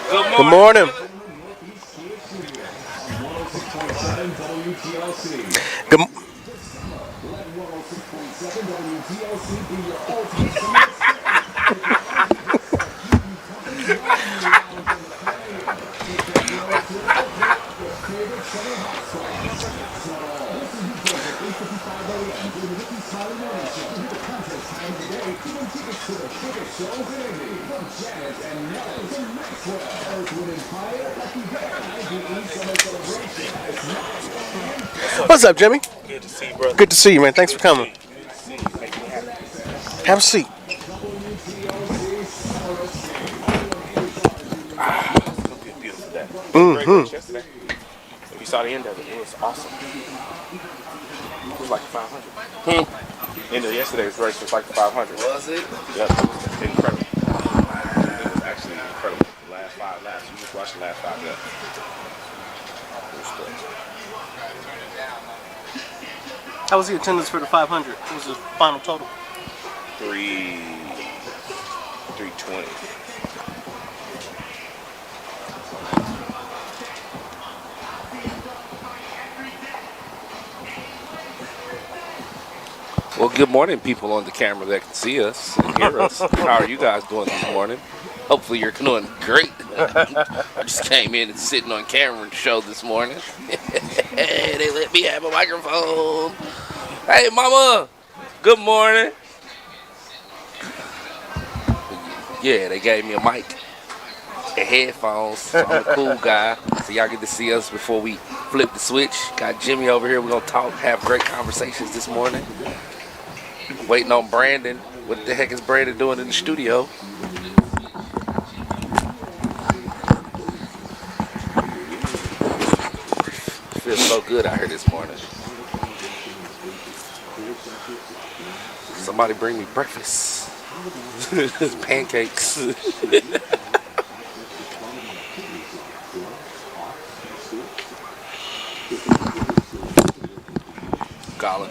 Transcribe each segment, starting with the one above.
Good morning. Good. What's up, Jimmy? Good to see you, brother. Good to see you, man. Thanks for coming. Have a seat. It's gonna be a beautiful day. Great race yesterday. If you saw the end of it, it was awesome. It was like 500. End of yesterday's race was like 500. Was it? Yep, it was incredible. It was actually incredible. The last 5 laps. You just watched the last 5 laps. It was good. How was the attendance for the 500? What was the final total? 320. Well, good morning, people on the camera that can see us and hear us. How are you guys doing this morning? Hopefully you're doing great. I just came in and sitting on camera and show this morning. Hey, they let me have a microphone. Hey, mama. Good morning. Yeah, they gave me a mic and headphones. So I'm a cool guy. So y'all get to see us before we flip the switch. Got Jimmy over here. We're going to talk, have great conversations this morning. Waiting on Brandon. What the heck is Brandon doing in the studio? Feels so good out here this morning. Somebody bring me breakfast. Pancakes. Colin.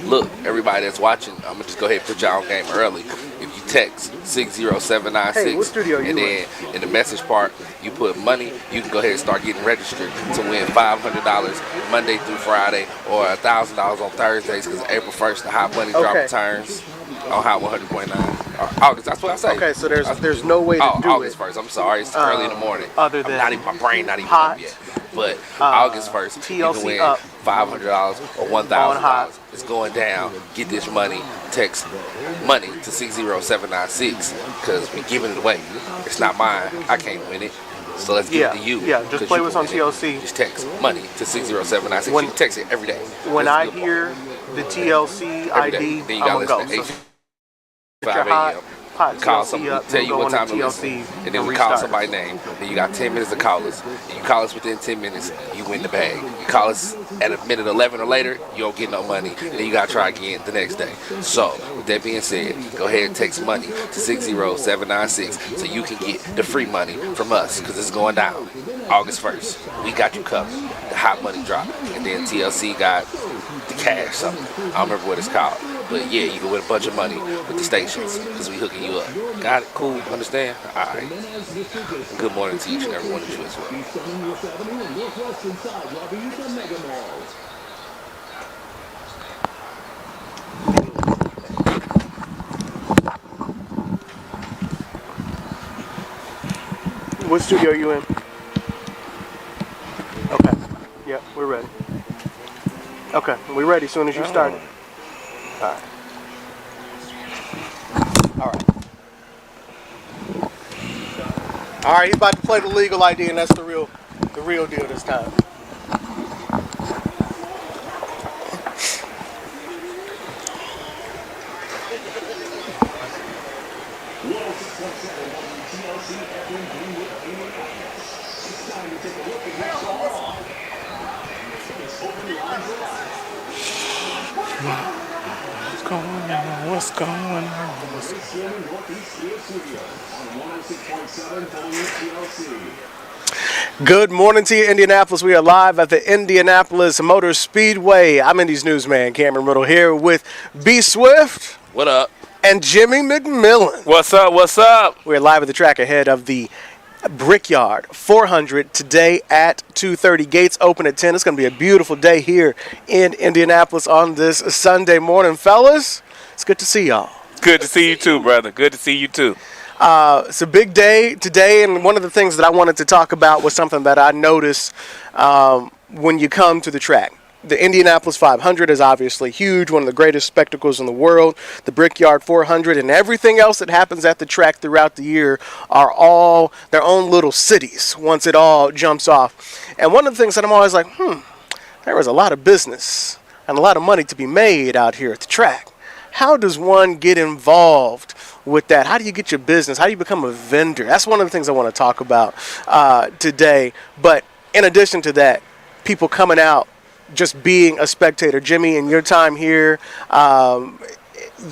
Look, everybody that's watching, I'm going to just go ahead and put y'all on game early. If you text 60796, Hey, what studio you and then in the message part, you put money, you can go ahead and start getting registered to win $500 Monday through Friday or $1,000 on Thursdays because April 1st, the Hot Money drop returns on Hot 100.9. August, that's what I say. Okay, so there's no way to do August it. 1st, I'm sorry, it's early in the morning. Other than My brain not even hot, up yet. But August 1st, you can win $500 or $1,000. It's going down. Get this money. Text money to 60796 because we're giving it away. It's not mine. I can't win it. So let's give it to you. Yeah, just play with us on TLC. Just text money to 60796. You can text it every day. When I hear the TLC ID, then you I'm got going to to listen go. to 8 a.m. Call somebody, up, tell you what time to TLC, listen, and then we call somebody's name. Then you got 10 minutes to call us. If you call us within 10 minutes, you win the bag. You call us at a minute 11 or later, you don't get no money. And then you got to try again the next day. So, with that being said, go ahead and text money to 60796 so you can get the free money from us because it's going down August 1st. We got you covered. The Hot Money drop. And then TLC got the cash something. I don't remember what it's called. But yeah, you can win a bunch of money with the stations because we hooking you up. Got it? Cool? Understand? All right. Good morning to each and every one of you as well. What studio are you in? Okay. Yep, we're ready. Okay, we're ready as soon as you start. All right. All right. All right, he's about to play the legal ID, and that's the real deal this time. What's going on? Good morning to you, Indianapolis. We are live at the Indianapolis Motor Speedway. I'm Indy's newsman, Cameron Ridle, here with B Swift. What up? And Jimmy McMillan. What's up? What's up? We're live at the track ahead of the Brickyard 400 today at 2:30. Gates open at 10. It's going to be a beautiful day here in Indianapolis on this Sunday morning. Fellas, it's good to see y'all. Good to see you too, brother. Good to see you too. It's a big day today, and one of the things that I wanted to talk about was something that I noticed when you come to the track. The Indianapolis 500 is obviously huge, one of the greatest spectacles in the world. The Brickyard 400 and everything else that happens at the track throughout the year are all their own little cities once it all jumps off. And one of the things that I'm always like, there was a lot of business and a lot of money to be made out here at the track. How does one get involved with that? How do you get your business? How do you become a vendor? That's one of the things I want to talk about today. But in addition to that, people coming out, just being a spectator. Jimmy, in your time here,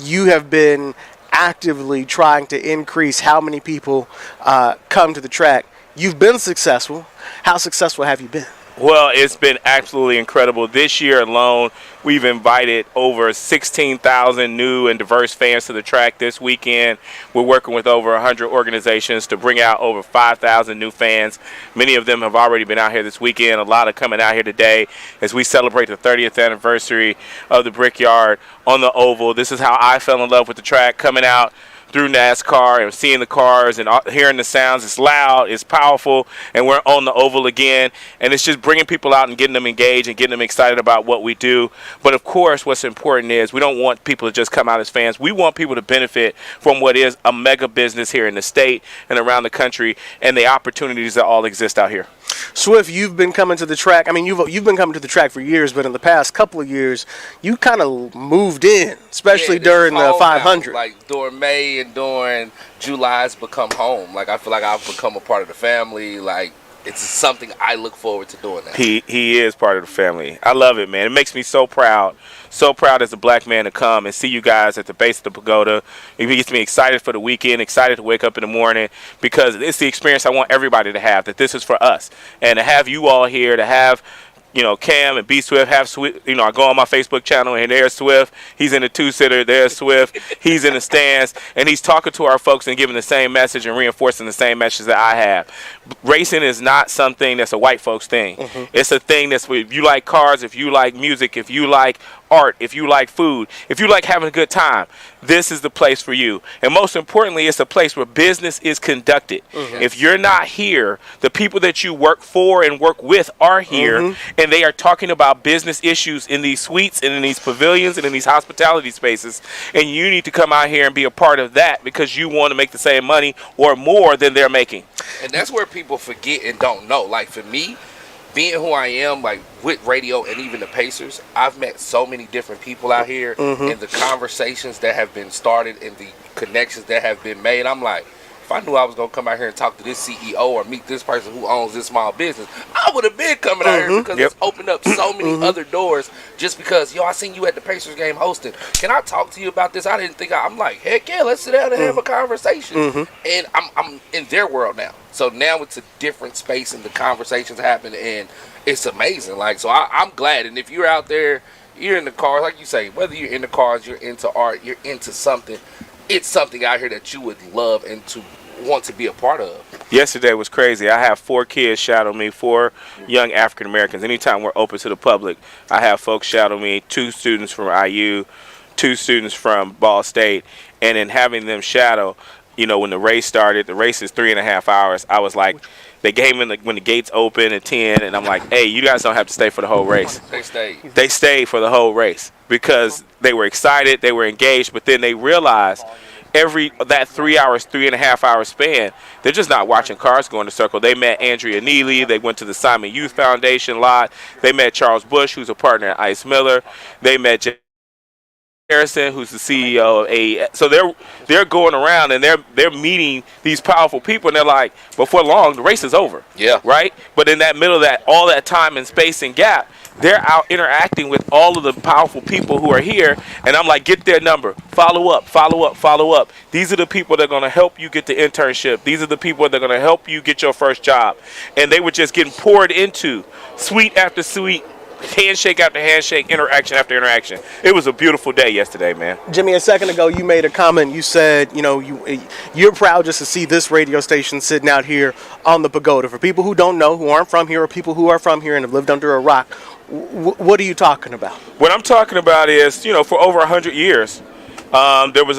you have been actively trying to increase how many people come to the track. You've been successful. How successful have you been? Well, it's been absolutely incredible. This year alone, we've invited over 16,000 new and diverse fans to the track this weekend. We're working with over 100 organizations to bring out over 5,000 new fans. Many of them have already been out here this weekend. A lot are coming out here today as we celebrate the 30th anniversary of the Brickyard on the Oval. This is how I fell in love with the track, coming out through NASCAR and seeing the cars and hearing the sounds. It's loud, it's powerful, and we're on the Oval again. And it's just bringing people out and getting them engaged and getting them excited about what we do. But of course, what's important is we don't want people to just come out as fans. We want people to benefit from what is a mega business here in the state and around the country and the opportunities that all exist out here. Swift, you've been coming to the track. I mean, you've been coming to the track for years, but in the past couple of years, you kind of moved in, especially during the 500. Now. Like during May and during July, it's become home. Like I feel like I've become a part of the family. Like it's something I look forward to doing now. He is part of the family. I love it, man. It makes me so proud as a black man to come and see you guys at the base of the pagoda. It gets me excited for the weekend, excited to wake up in the morning, because it's the experience I want everybody to have, that this is for us. And to have you all here, to have Cam and B Swift, have Swift, I go on my Facebook channel and there's Swift. He's in the two-sitter, there's Swift. He's in the stands, and he's talking to our folks and giving the same message and reinforcing the same message that I have. Racing is not something that's a white folks thing. Mm-hmm. It's a thing that's, if you like cars, if you like music, if you like art, if you like food, if you like having a good time, this is the place for you. And most importantly, it's a place where business is conducted. Mm-hmm. If you're not here, the people that you work for and work with are here, mm-hmm. and they are talking about business issues in these suites and in these pavilions and in these hospitality spaces. And you need to come out here and be a part of that, because you want to make the same money or more than they're making. And that's where people forget and don't know. Like for me, being who I am, like with radio and even the Pacers, I've met so many different people out here, mm-hmm. and the conversations that have been started and the connections that have been made. I'm like, if I knew I was going to come out here and talk to this CEO or meet this person who owns this small business, I would have been coming out here, because it's opened up so many other doors, just because, I seen you at the Pacers game hosting. Can I talk to you about this? I didn't think I'm like, heck yeah, let's sit down and have a conversation. Mm-hmm. And I'm in their world now. So now it's a different space and the conversations happen, and it's amazing. Like, so I'm glad. And if you're out there, you're in the cars, like you say, whether you're in the cars, you're into art, you're into something, it's something out here that you would love and to want to be a part of. Yesterday was crazy. I have 4 kids shadow me, 4 young African Americans. Anytime we're open to the public, I have folks shadow me, 2 students from IU, 2 students from Ball State, and in having them shadow, when the race started, the race is 3.5 hours. I was like, they came in when the gates open at 10, and I'm like, hey, you guys don't have to stay for the whole race. They stayed for the whole race because they were excited, they were engaged, but then they realized that 3.5 hour span, they're just not watching cars go in a circle. They met Andrea Neely. They went to the Simon Youth Foundation lot. They met Charles Bush, who's a partner at Ice Miller. They met Jay Harrison, who's the CEO of AE. So they're going around and they're meeting these powerful people, and they're like, before long, the race is over. Yeah. Right? But in that middle of all that time and space and gap, they're out interacting with all of the powerful people who are here, and I'm like, get their number, follow up, follow up, follow up. These are the people that are going to help you get the internship. These are the people that are going to help you get your first job. And they were just getting poured into, suite after suite, handshake after handshake, interaction after interaction. It was a beautiful day yesterday, man. Jimmy, a second ago you made a comment. You said, you're proud just to see this radio station sitting out here on the pagoda. For people who don't know, who aren't from here, or people who are from here and have lived under a rock, what are you talking about? What I'm talking about is, for over 100 years, there was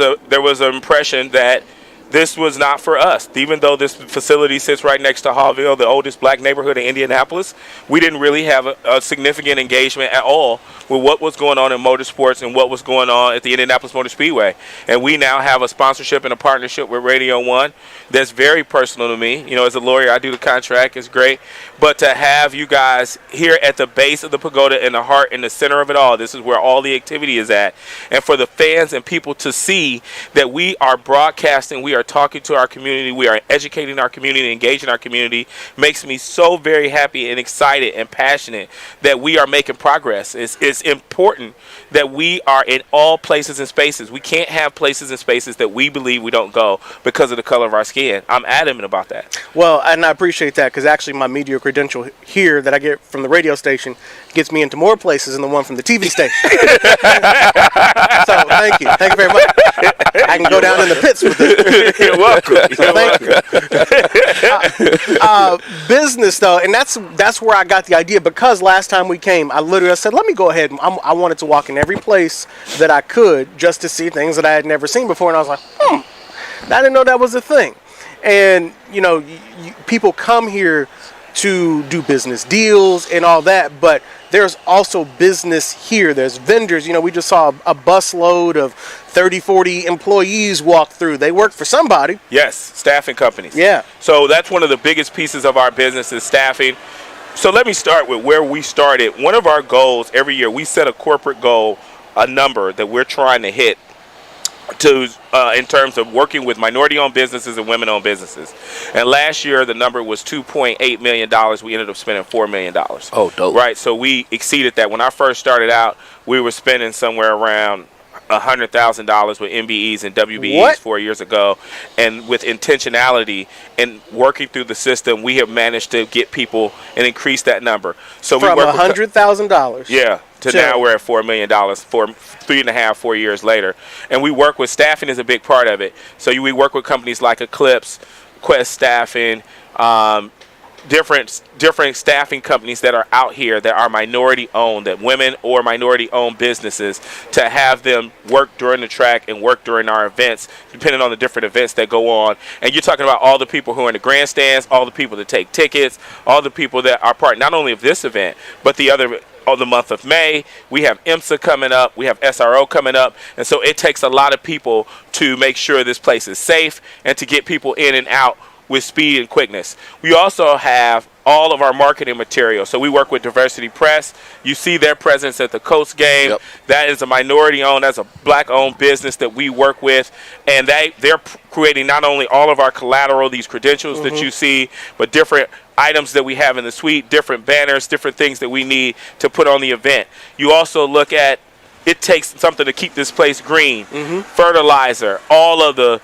an impression that this was not for us. Even though this facility sits right next to Hallville, the oldest black neighborhood in Indianapolis, we didn't really have a significant engagement at all with what was going on in motorsports and what was going on at the Indianapolis Motor Speedway. And we now have a sponsorship and a partnership with Radio 1 that's very personal to me. As a lawyer, I do the contract. It's great. But to have you guys here at the base of the pagoda, in the heart, in the center of it all, this is where all the activity is at. And for the fans and people to see that we are broadcasting, we are talking to our community, we are educating our community, engaging our community, makes me so very happy and excited and passionate that we are making progress. It's important that we are in all places and spaces. We can't have places and spaces that we believe we don't go because of the color of our skin. I'm adamant about that. Well, and I appreciate that, because actually my media credential here that I get from the radio station gets me into more places than the one from the TV station. So thank you very much. I can go down in the pits with it. You're welcome. Business though, and that's where I got the idea, because last time we came, I said, let me go ahead. I wanted to walk in every place that I could just to see things that I had never seen before, and I was like, I didn't know that was a thing. And people come here to do business deals and all that, but there's also business here. There's vendors. We just saw a busload of 30, 40 employees walk through. They work for somebody. Yes, staffing companies. Yeah. So that's one of the biggest pieces of our business is staffing. So let me start with where we started. One of our goals every year, we set a corporate goal, a number that we're trying to hit in terms of working with minority-owned businesses and women-owned businesses. And last year, the number was $2.8 million. We ended up spending $4 million. Oh, dope. Right, so we exceeded that. When I first started out, we were spending somewhere around $100,000 with MBEs and WBEs 4 years ago. And with intentionality and working through the system, we have managed to get people and increase that number. So from $100,000. Yeah. To now we're at $4 million, 4 years later. And we work with staffing is a big part of it. So we work with companies like Eclipse, Quest Staffing, different staffing companies that are out here that are minority owned, that women or minority owned businesses, to have them work during the track and work during our events, depending on the different events that go on. And you're talking about all the people who are in the grandstands, all the people that take tickets, all the people that are part not only of this event, but the other. On the month of May, we have IMSA coming up, we have SRO coming up, and so it takes a lot of people to make sure this place is safe and to get people in and out with speed and quickness. We also have all of our marketing material. So we work with Diversity Press. You see their presence at the Coast game. Yep. That is a minority-owned, that's a black-owned business that we work with, and they're creating not only all of our collateral, these credentials that you see, but different items that we have in the suite, different banners, different things that we need to put on the event. You also look at, it takes something to keep this place green. Fertilizer, all of the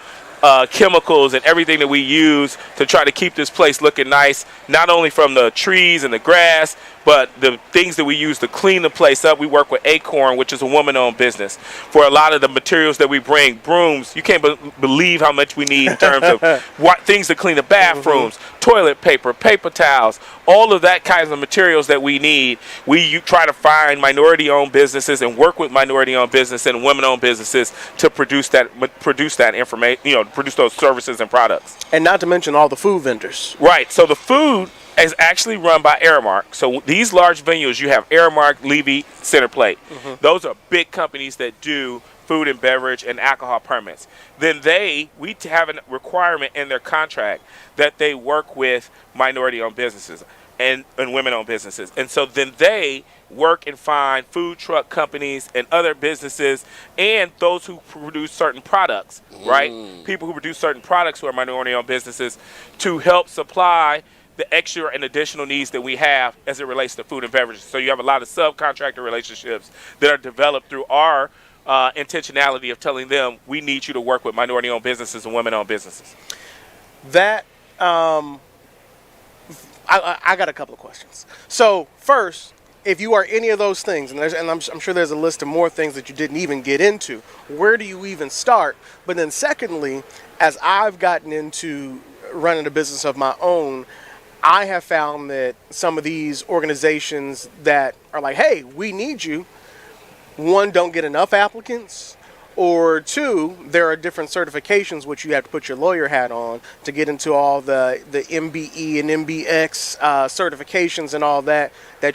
chemicals and everything that we use to try to keep this place looking nice, not only from the trees and the grass, but the things that we use to clean the place up. We work with Acorn, which is a woman-owned business. For a lot of the materials that we bring, brooms, you can't believe how much we need in terms of things to clean the bathrooms, toilet paper, paper towels, all of that kinds of materials that we need. We try to find minority-owned businesses and work with minority-owned businesses and women-owned businesses to produce that information, produce those services and products. And not to mention all the food vendors. Right. So the food is actually run by Aramark. So these large venues, you have Aramark, Levy, Center Plate. Those are big companies that do food and beverage and alcohol permits. Then we have a requirement in their contract that they work with minority-owned businesses and women-owned businesses. And so then they work and find food truck companies and other businesses and those who produce certain products, right? People who produce certain products who are minority-owned businesses to help supply the extra and additional needs that we have as it relates to food and beverages. So you have a lot of subcontractor relationships that are developed through our intentionality of telling them we need you to work with minority-owned businesses and women-owned businesses. That I got a couple of questions. So first, if you are any of those things, and I'm sure there's a list of more things that you didn't even get into, where do you even start? But then secondly, as I've gotten into running a business of my own, I have found that some of these organizations that are like, hey, we need you, one, don't get enough applicants, or two, there are different certifications which you have to put your lawyer hat on to get into all the MBE and MBX certifications and all that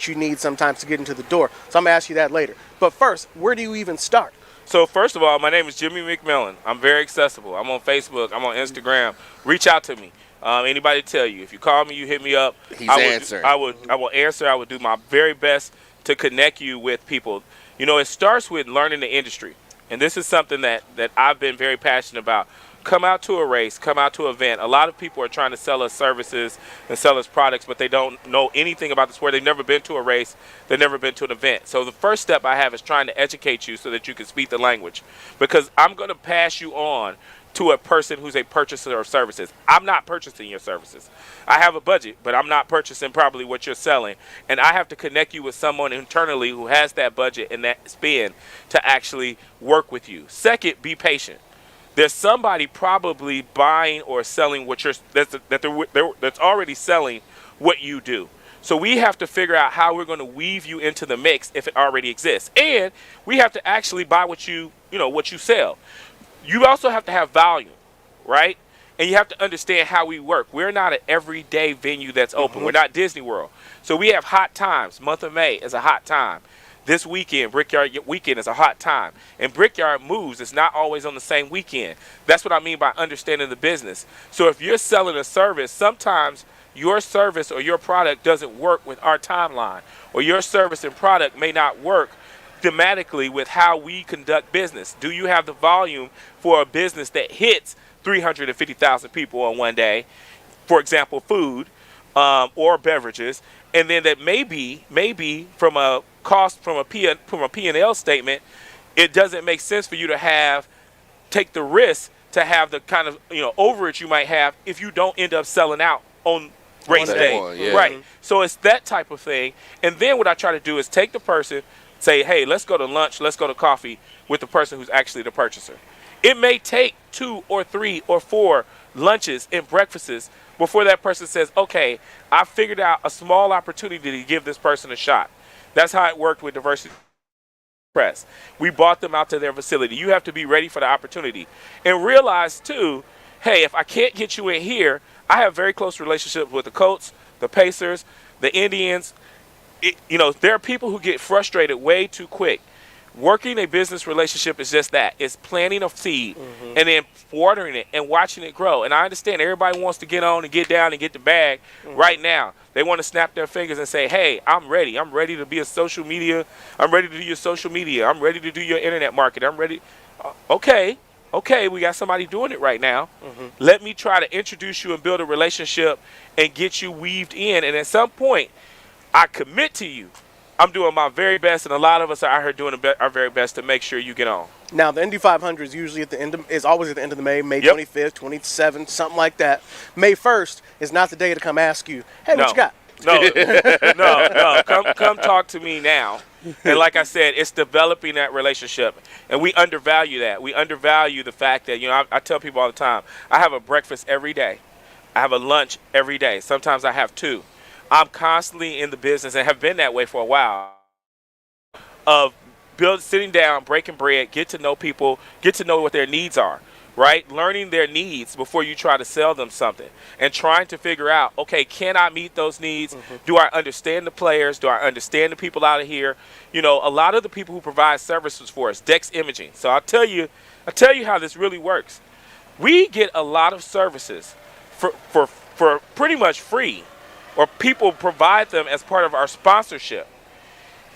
you need sometimes to get into the door. So I'm going to ask you that later. But first, where do you even start? So first of all, my name is Jimmy McMillan. I'm very accessible. I'm on Facebook. I'm on Instagram. Reach out to me. Anybody tell you. If you call me, you hit me up. He's answering. I will answer. I will do my very best to connect you with people. You know, it starts with learning the industry. And this is something that I've been very passionate about. Come out to a race, come out to an event. A lot of people are trying to sell us services and sell us products, but they don't know anything about the sport. They've never been to a race. They've never been to an event. So the first step I have is trying to educate you so that you can speak the language. Because I'm going to pass you on to a person who's a purchaser of services. I'm not purchasing your services. I have a budget, but I'm not purchasing probably what you're selling. And I have to connect you with someone internally who has that budget and that spend to actually work with you. Second, be patient. There's somebody probably buying or selling what you're that's already selling what you do. So we have to figure out how we're going to weave you into the mix if it already exists. And we have to actually buy what you sell. You also have to have volume, right? And you have to understand how we work. We're not an everyday venue that's open. We're not Disney World. So we have hot times. Month of May is a hot time. This weekend, Brickyard weekend, is a hot time. And Brickyard moves. It's not always on the same weekend. That's what I mean by understanding the business. So if you're selling a service, sometimes your service or your product doesn't work with our timeline. Or your service and product may not work thematically with how we conduct business. Do you have the volume for a business that hits 350,000 people on one day, for example, food or beverages, and then that maybe from a cost from a P&L statement, it doesn't make sense for you to take the risk to have the kind of overage you might have if you don't end up selling out on race day, right? So it's that type of thing. And then what I try to do is take the person, say, hey, let's go to lunch, let's go to coffee with the person who's actually the purchaser. It may take 2 or 3 or 4 lunches and breakfasts before that person says, okay, I figured out a small opportunity to give this person a shot. That's how it worked with Diversity Press. We brought them out to their facility. You have to be ready for the opportunity. And realize, too, hey, if I can't get you in here, I have very close relationships with the Colts, the Pacers, the Indians. There are people who get frustrated way too quick. Working a business relationship is just that. It's planting a seed and then watering it and watching it grow. And I understand everybody wants to get on and get down and get the bag right now. They want to snap their fingers and say, hey, I'm ready. I'm ready to be a social media. I'm ready to do your social media. I'm ready to do your internet market. I'm ready. Okay, we got somebody doing it right now. Let me try to introduce you and build a relationship and get you weaved in. And at some point, I commit to you, I'm doing my very best, and a lot of us are out here doing our very best to make sure you get on. Now, the Indy 500 is usually always at the end of the May 25th, 27th, something like that. May 1st is not the day to come ask you, hey, what you got? No. Come talk to me now. And like I said, it's developing that relationship, and we undervalue that. We undervalue the fact that, I tell people all the time, I have a breakfast every day. I have a lunch every day. Sometimes I have 2. I'm constantly in the business and have been that way for a while of sitting down, breaking bread, get to know people, get to know what their needs are, right? Learning their needs before you try to sell them something and trying to figure out, okay, can I meet those needs? Do I understand the players? Do I understand the people out of here? A lot of the people who provide services for us, Dex Imaging. So I'll tell you how this really works. We get a lot of services for pretty much free, or people provide them as part of our sponsorship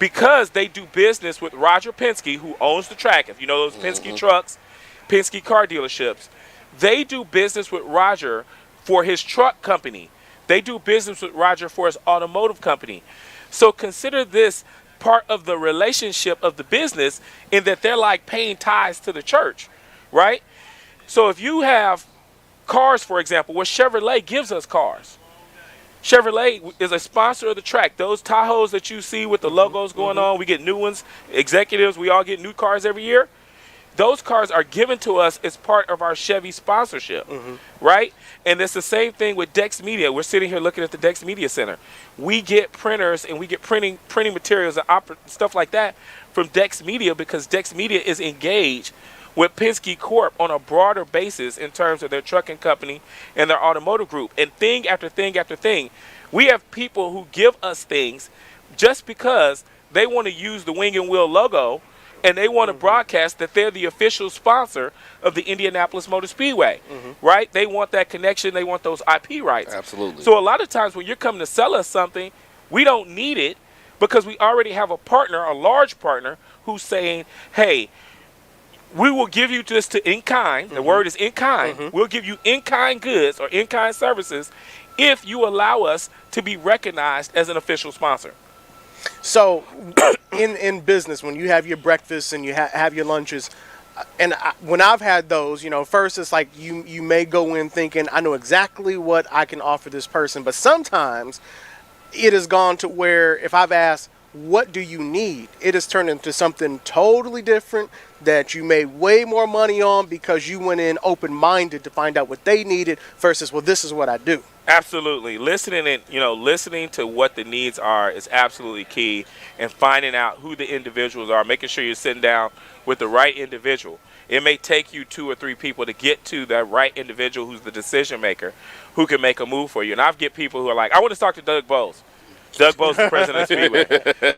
because they do business with Roger Penske, who owns the track. If you know those Penske trucks, Penske car dealerships, they do business with Roger for his truck company. They do business with Roger for his automotive company. So consider this part of the relationship of the business in that they're like paying tithes to the church, right? So if you have cars, for example, where Chevrolet gives us cars, Chevrolet is a sponsor of the track. Those Tahoes that you see with the logos going on, we get new ones. Executives, we all get new cars every year. Those cars are given to us as part of our Chevy sponsorship, right? And it's the same thing with Dex Media. We're sitting here looking at the Dex Media Center. We get printers and we get printing materials and stuff like that from Dex Media because Dex Media is engaged with Penske Corp on a broader basis in terms of their trucking company and their automotive group. And thing after thing after thing, we have people who give us things just because they want to use the Wing and Wheel logo and they want to broadcast that they're the official sponsor of the Indianapolis Motor Speedway, right? They want that connection. They want those IP rights. Absolutely. So a lot of times when you're coming to sell us something, we don't need it because we already have a partner, a large partner, who's saying, hey, we will give you this to in-kind. The word is in-kind. We'll give you in-kind goods or in-kind services if you allow us to be recognized as an official sponsor. So, in business, when you have your breakfast and you have your lunches, and when I've had those, first it's like you may go in thinking, I know exactly what I can offer this person. But sometimes it has gone to where if I've asked, what do you need? It has turned into something totally different that you made way more money on because you went in open-minded to find out what they needed versus, well, this is what I do. Absolutely. Listening to what the needs are is absolutely key, and finding out who the individuals are, making sure you're sitting down with the right individual. It may take you 2 or 3 people to get to that right individual who's the decision maker, who can make a move for you. And I've get people who are like, I want to talk to Doug Bowles. Doug Bowles is the president of Speedway.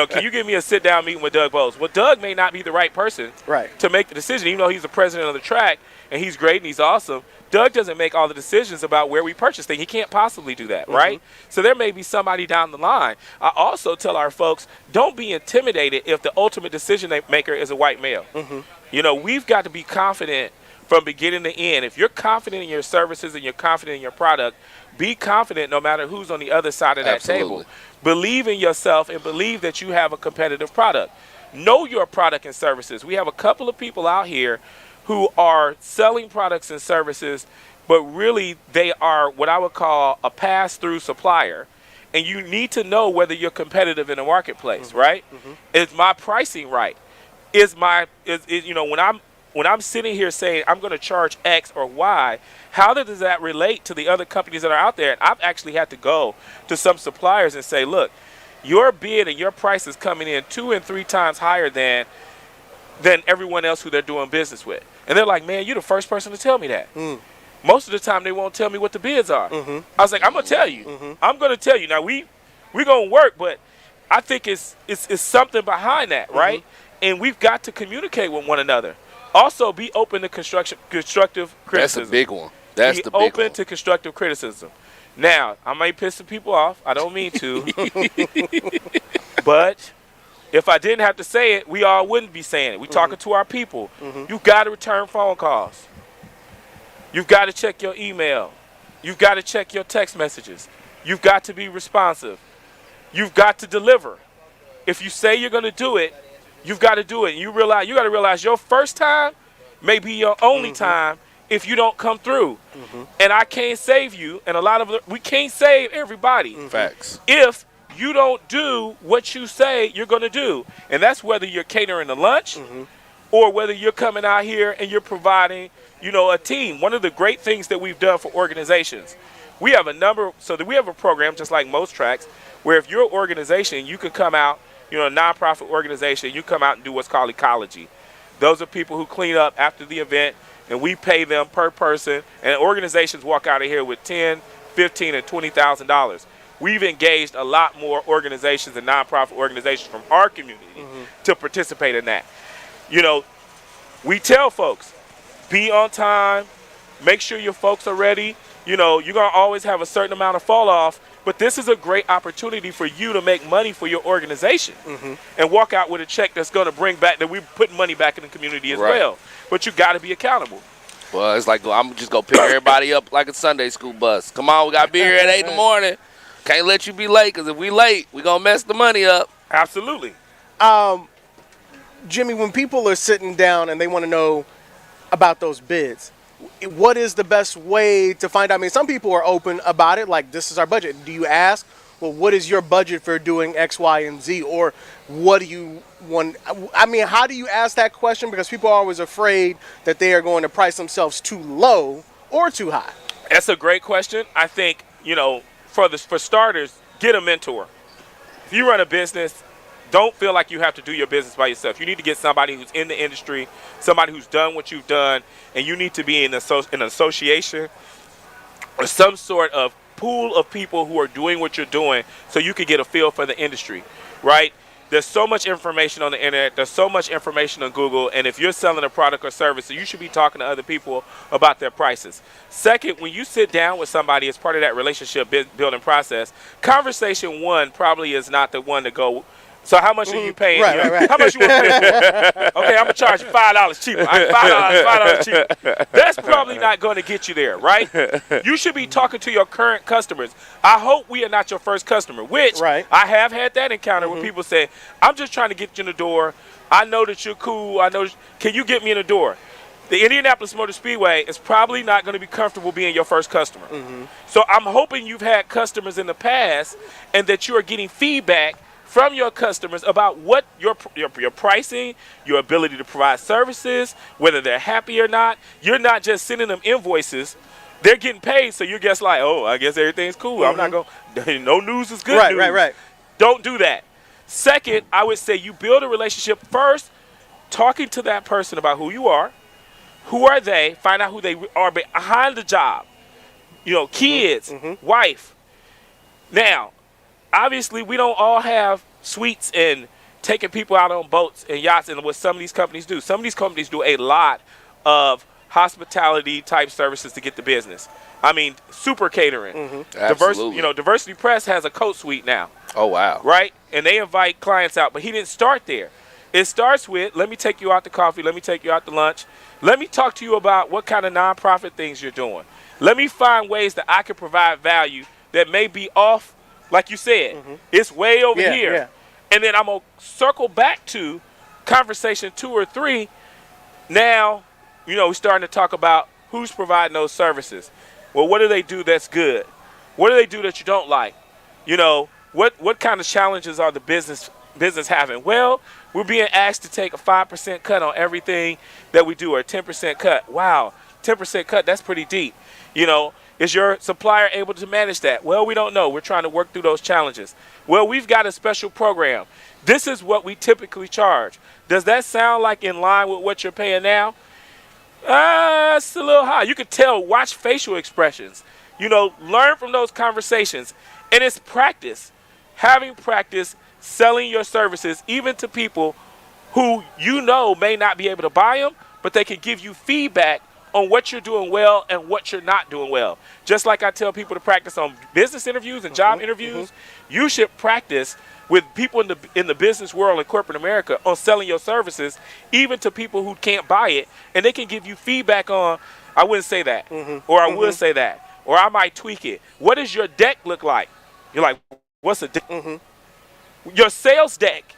Can you give me a sit-down meeting with Doug Bowles? Well, Doug may not be the right person to make the decision, even though he's the president of the track, and he's great and he's awesome. Doug doesn't make all the decisions about where we purchase things. He can't possibly do that, right? So there may be somebody down the line. I also tell our folks, don't be intimidated if the ultimate decision maker is a white male. We've got to be confident from beginning to end. If you're confident in your services and you're confident in your product, be confident no matter who's on the other side of that table. Believe in yourself and believe that you have a competitive product. Know your product and services. We have a couple of people out here who are selling products and services, but really they are what I would call a pass-through supplier. And you need to know whether you're competitive in the marketplace, right? Is my pricing right? When I'm sitting here saying I'm going to charge X or Y, how does that relate to the other companies that are out there? And I've actually had to go to some suppliers and say, look, your bid and your price is coming in 2 and 3 times higher than everyone else who they're doing business with. And they're like, man, you're the first person to tell me that. Most of the time they won't tell me what the bids are. I was like, I'm going to tell you. I'm going to tell you. Now, we're going to work, but I think it's something behind that, right? And we've got to communicate with one another. Also, be open to constructive criticism. That's a big one. That's the big one. Be open to constructive criticism. Now, I may piss some people off. I don't mean to. But if I didn't have to say it, we all wouldn't be saying it. We're talking to our people. You've got to return phone calls. You've got to check your email. You've got to check your text messages. You've got to be responsive. You've got to deliver. If you say you're going to do it, you've got to do it. And you got to realize your first time may be your only time if you don't come through. And I can't save you, and we can't save everybody. Facts. If you don't do what you say you're going to do. And that's whether you're catering the lunch or whether you're coming out here and you're providing, a team. One of the great things that we've done for organizations, we have a program just like most tracks where if you're an organization, you can come out, a nonprofit organization, you come out and do what's called ecology. Those are people who clean up after the event, and we pay them per person, and organizations walk out of here with $10,000, $15,000, and $20,000. We've engaged a lot more organizations and nonprofit organizations from our community to participate in that. We tell folks, be on time, make sure your folks are ready. You're going to always have a certain amount of fall off, but this is a great opportunity for you to make money for your organization and walk out with a check that's going to bring back, that we're putting money back in the community as well. But you got to be accountable. Well, it's like I'm just going to pick everybody up like a Sunday school bus. Come on, we got to be here at 8 in the morning. Can't let you be late, because if we late, we're going to mess the money up. Absolutely. Jimmy, when people are sitting down and they want to know about those bids, what is the best way to find out? I mean, some people are open about it, like, this is our budget. Do you ask, well, what is your budget for doing X, Y, and Z? Or what do you want? I mean, how do you ask that question? Because people are always afraid that they are going to price themselves too low or too high. That's a great question. I think, for starters, get a mentor. If you run a business, don't feel like you have to do your business by yourself. You need to get somebody who's in the industry, somebody who's done what you've done, and you need to be in an association or some sort of pool of people who are doing what you're doing so you can get a feel for the industry, right? There's so much information on the internet. There's so much information on Google. And if you're selling a product or service, you should be talking to other people about their prices. Second, when you sit down with somebody as part of that relationship building process, conversation one probably is not the one to go, so how much are you paying? Right. How much you want to pay? Okay, I'm going to charge you $5 cheaper. $5 cheaper. That's probably not going to get you there, right? You should be talking to your current customers. I hope we are not your first customer, which I have had that encounter where people say, I'm just trying to get you in the door. I know that you're cool. Can you get me in the door? The Indianapolis Motor Speedway is probably not going to be comfortable being your first customer. So I'm hoping you've had customers in the past and that you are getting feedback from your customers about what your pricing, your ability to provide services, whether they're happy or not. You're not just sending them invoices. They're getting paid, so you're just like, oh, I guess everything's cool. I'm not going, no news is good news. Right. Don't do that. Second, I would say you build a relationship first, talking to that person about who you are, who are they, find out who they are behind the job. Kids, wife. Now, obviously, we don't all have suites and taking people out on boats and yachts and what some of these companies do. Some of these companies do a lot of hospitality-type services to get the business. I mean, super catering. Diversity Press has a coat suite now. Oh, wow. Right? And they invite clients out. But he didn't start there. It starts with, let me take you out to coffee. Let me take you out to lunch. Let me talk to you about what kind of nonprofit things you're doing. Let me find ways that I can provide value that may be off. Like you said, it's way over here. Yeah. And then I'm going to circle back to conversation 2 or 3. Now, we're starting to talk about who's providing those services. Well, what do they do that's good? What do they do that you don't like? What kind of challenges are the business having? Well, we're being asked to take a 5% cut on everything that we do, or a 10% cut. Wow, 10% cut, that's pretty deep. Is your supplier able to manage that? Well, we don't know. We're trying to work through those challenges. Well, we've got a special program. This is what we typically charge. Does that sound like in line with what you're paying now? It's a little high. You can tell, watch facial expressions. Learn from those conversations. And it's practice. Having practice selling your services even to people who may not be able to buy them, but they can give you feedback on what you're doing well and what you're not doing well. Just like I tell people to practice on business interviews and job interviews, you should practice with people in the business world in corporate America on selling your services, even to people who can't buy it, and they can give you feedback on, I wouldn't say that, or I would say that, or I might tweak it. What does your deck look like? You're like, what's a deck? Your sales deck.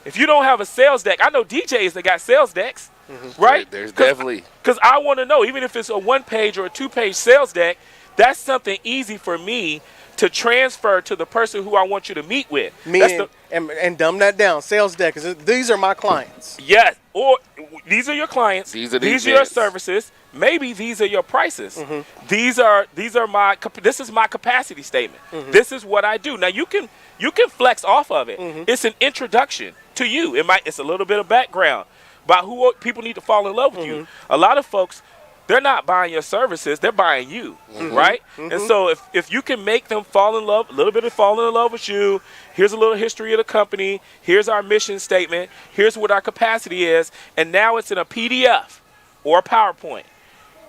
If you don't have a sales deck, I know DJs that got sales decks. Right? There's definitely. Because I want to know, even if it's a 1-page or a 2-page sales deck, that's something easy for me to transfer to the person who I want you to meet with. And dumb that down. Sales deck, these are my clients. Yes. Or these are your clients. These are your services. Maybe these are your prices. This is my capacity statement. This is what I do. Now you can flex off of it. It's an introduction to you. It's a little bit of background about who people need to fall in love with you. A lot of folks, they're not buying your services, they're buying you, right? And so if you can make them fall in love, a little bit of falling in love with you, here's a little history of the company, here's our mission statement, here's what our capacity is, and now it's in a PDF or a PowerPoint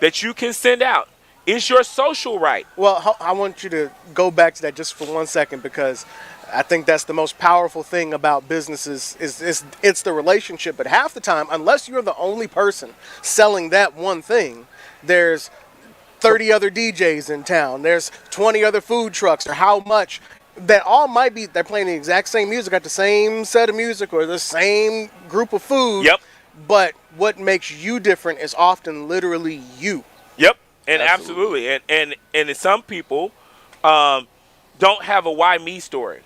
that you can send out. Is your social right? Well, I want you to go back to that just for 1 second, because I think that's the most powerful thing about businesses is it's the relationship. But half the time, unless you're the only person selling that one thing, there's 30 other DJs in town. There's 20 other food trucks, or how much that all might be, they're playing the exact same music, got the same set of music or the same group of food. Yep. But what makes you different is often literally you. Yep, and absolutely. And some people don't have a why me story,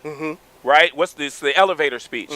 right? What's this? The elevator speech.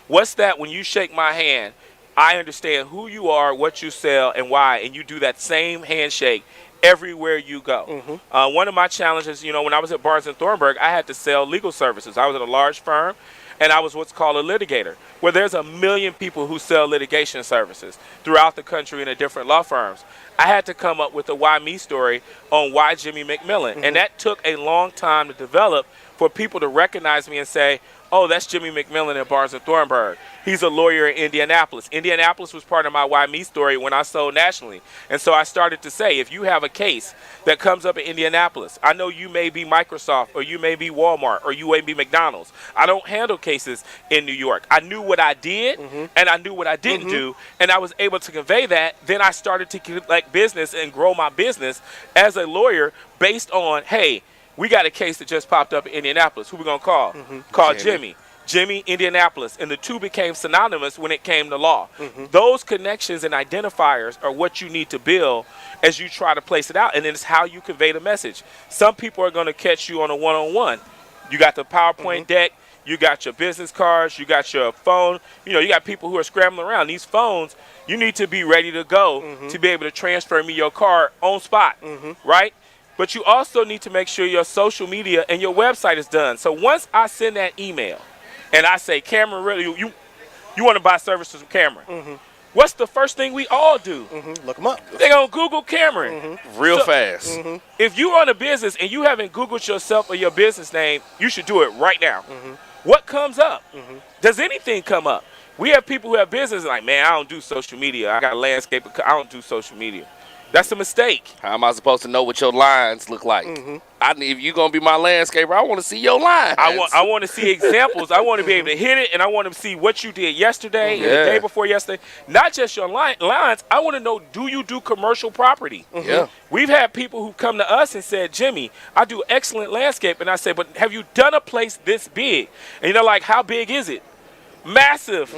What's that? When you shake my hand, I understand who you are, what you sell, and why, and you do that same handshake everywhere you go. One of my challenges, when I was at Barnes and Thornburg, I had to sell legal services. I was at a large firm, and I was what's called a litigator, where there's 1 million people who sell litigation services throughout the country in the different law firms. I had to come up with a why me story on why Jimmy McMillan, and that took a long time to develop for people to recognize me and say, oh, that's Jimmy McMillan at Barnes and Thornburg. He's a lawyer in Indianapolis. Indianapolis was part of my why me story when I sold nationally. And so I started to say, if you have a case that comes up in Indianapolis, I know you may be Microsoft or you may be Walmart or you may be McDonald's. I don't handle cases in New York. I knew what I did and I knew what I didn't do, and I was able to convey that. Then I started to collect business and grow my business as a lawyer based on, hey, we got a case that just popped up in Indianapolis. Who we going to call? Call Jimmy. Jimmy, Indianapolis. And the two became synonymous when it came to law. Those connections and identifiers are what you need to build as you try to place it out. And then it's how you convey the message. Some people are going to catch you on a one-on-one. You got the PowerPoint deck. You got your business cards. You got your phone. You got people who are scrambling around. These phones, you need to be ready to go to be able to transfer me your card on spot, right? But you also need to make sure your social media and your website is done. So once I send that email and I say, Cameron, really, you want to buy services from Cameron, what's the first thing we all do? Look them up. They're going to Google Cameron. Real fast. If you run a business and you haven't Googled yourself or your business name, you should do it right now. What comes up? Does anything come up? We have people who have business like, man, I don't do social media. I got a landscape. I don't do social media. That's a mistake. How am I supposed to know what your lines look like? If you're going to be my landscaper, I want to see your lines. I want to see examples. I want to be able to hit it, and I want to see what you did yesterday and the day before yesterday. Not just your lines. I want to know, do you do commercial property? Yeah. We've had people who come to us and said, Jimmy, I do excellent landscape. And I said, but have you done a place this big? And like, how big is it? Massive.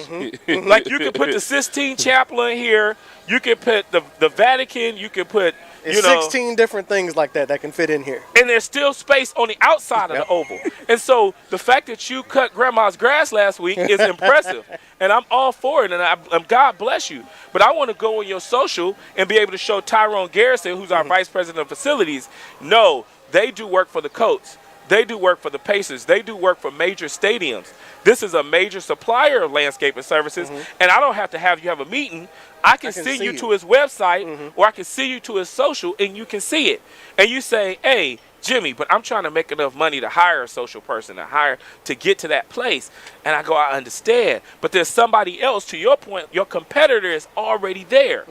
Like, you can put the Sistine Chapel in here. You can put the Vatican. You can put, 16 different things like that can fit in here. And there's still space on the outside of the oval. And so the fact that you cut grandma's grass last week is impressive. And I'm all for it. And God bless you. But I want to go on your social and be able to show Tyrone Garrison, who's our vice president of facilities, no, they do work for the Colts. They do work for the Pacers. They do work for major stadiums. This is a major supplier of landscaping services, and I don't have to have you have a meeting. I can send you to his website, or I can send you to his social, and you can see it. And you say, hey, Jimmy, but I'm trying to make enough money to hire a social person, to get to that place. And I go, I understand. But there's somebody else, to your point, your competitor is already there.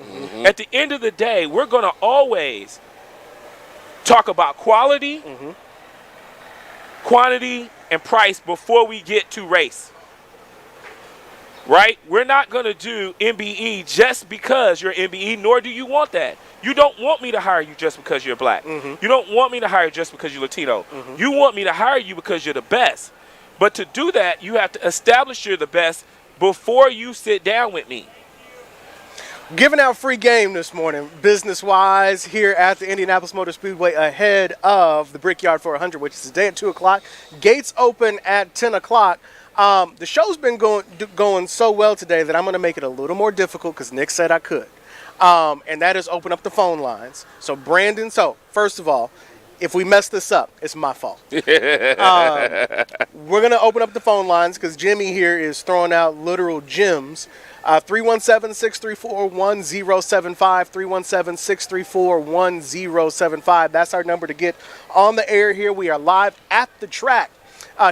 At the end of the day, we're going to always talk about quality, quantity, and price before we get to race. Right? We're not going to do MBE just because you're MBE, nor do you want that. You don't want me to hire you just because you're black. You don't want me to hire you just because you're Latino. You want me to hire you because you're the best. But to do that, you have to establish you're the best before you sit down with me. Giving out free game this morning, business-wise, here at the Indianapolis Motor Speedway ahead of the Brickyard 400, which is today at 2 o'clock. Gates open at 10 o'clock. The show's been going so well today that I'm going to make it a little more difficult because Nick said I could. And that is open up the phone lines. So, Brandon, first of all, if we mess this up, it's my fault. We're going to open up the phone lines because Jimmy here is throwing out literal gems. 317-634-1075, 317-634-1075. That's our number to get on the air here. We are live at the track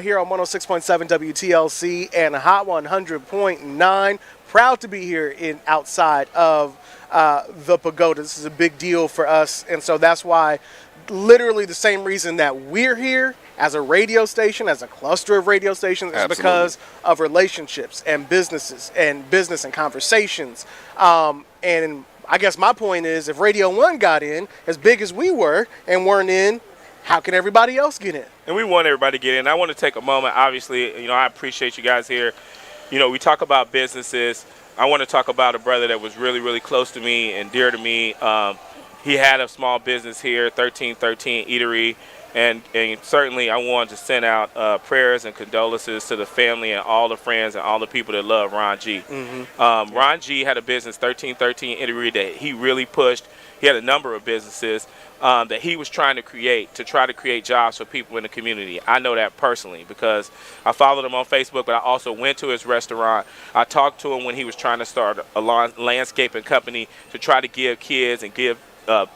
here on 106.7 WTLC and Hot 100.9. Proud to be here outside of the Pagoda. This is a big deal for us, and so that's why literally the same reason that we're here as a radio station, as a cluster of radio stations, is because of relationships and business and conversations. And I guess my point is, if Radio 1 got in as big as we were and weren't in, how can everybody else get in? And we want everybody to get in. I want to take a moment. Obviously, I appreciate you guys here. We talk about businesses. I want to talk about a brother that was really, really close to me and dear to me. he had a small business here, 1313 Eatery. And certainly I wanted to send out prayers and condolences to the family and all the friends and all the people that love Ron G. Ron G had a business, 1313 Eatery, that he really pushed. He had a number of businesses that he was trying to create jobs for people in the community. I know that personally because I followed him on Facebook, but I also went to his restaurant. I talked to him when he was trying to start a landscaping company to try to give kids and give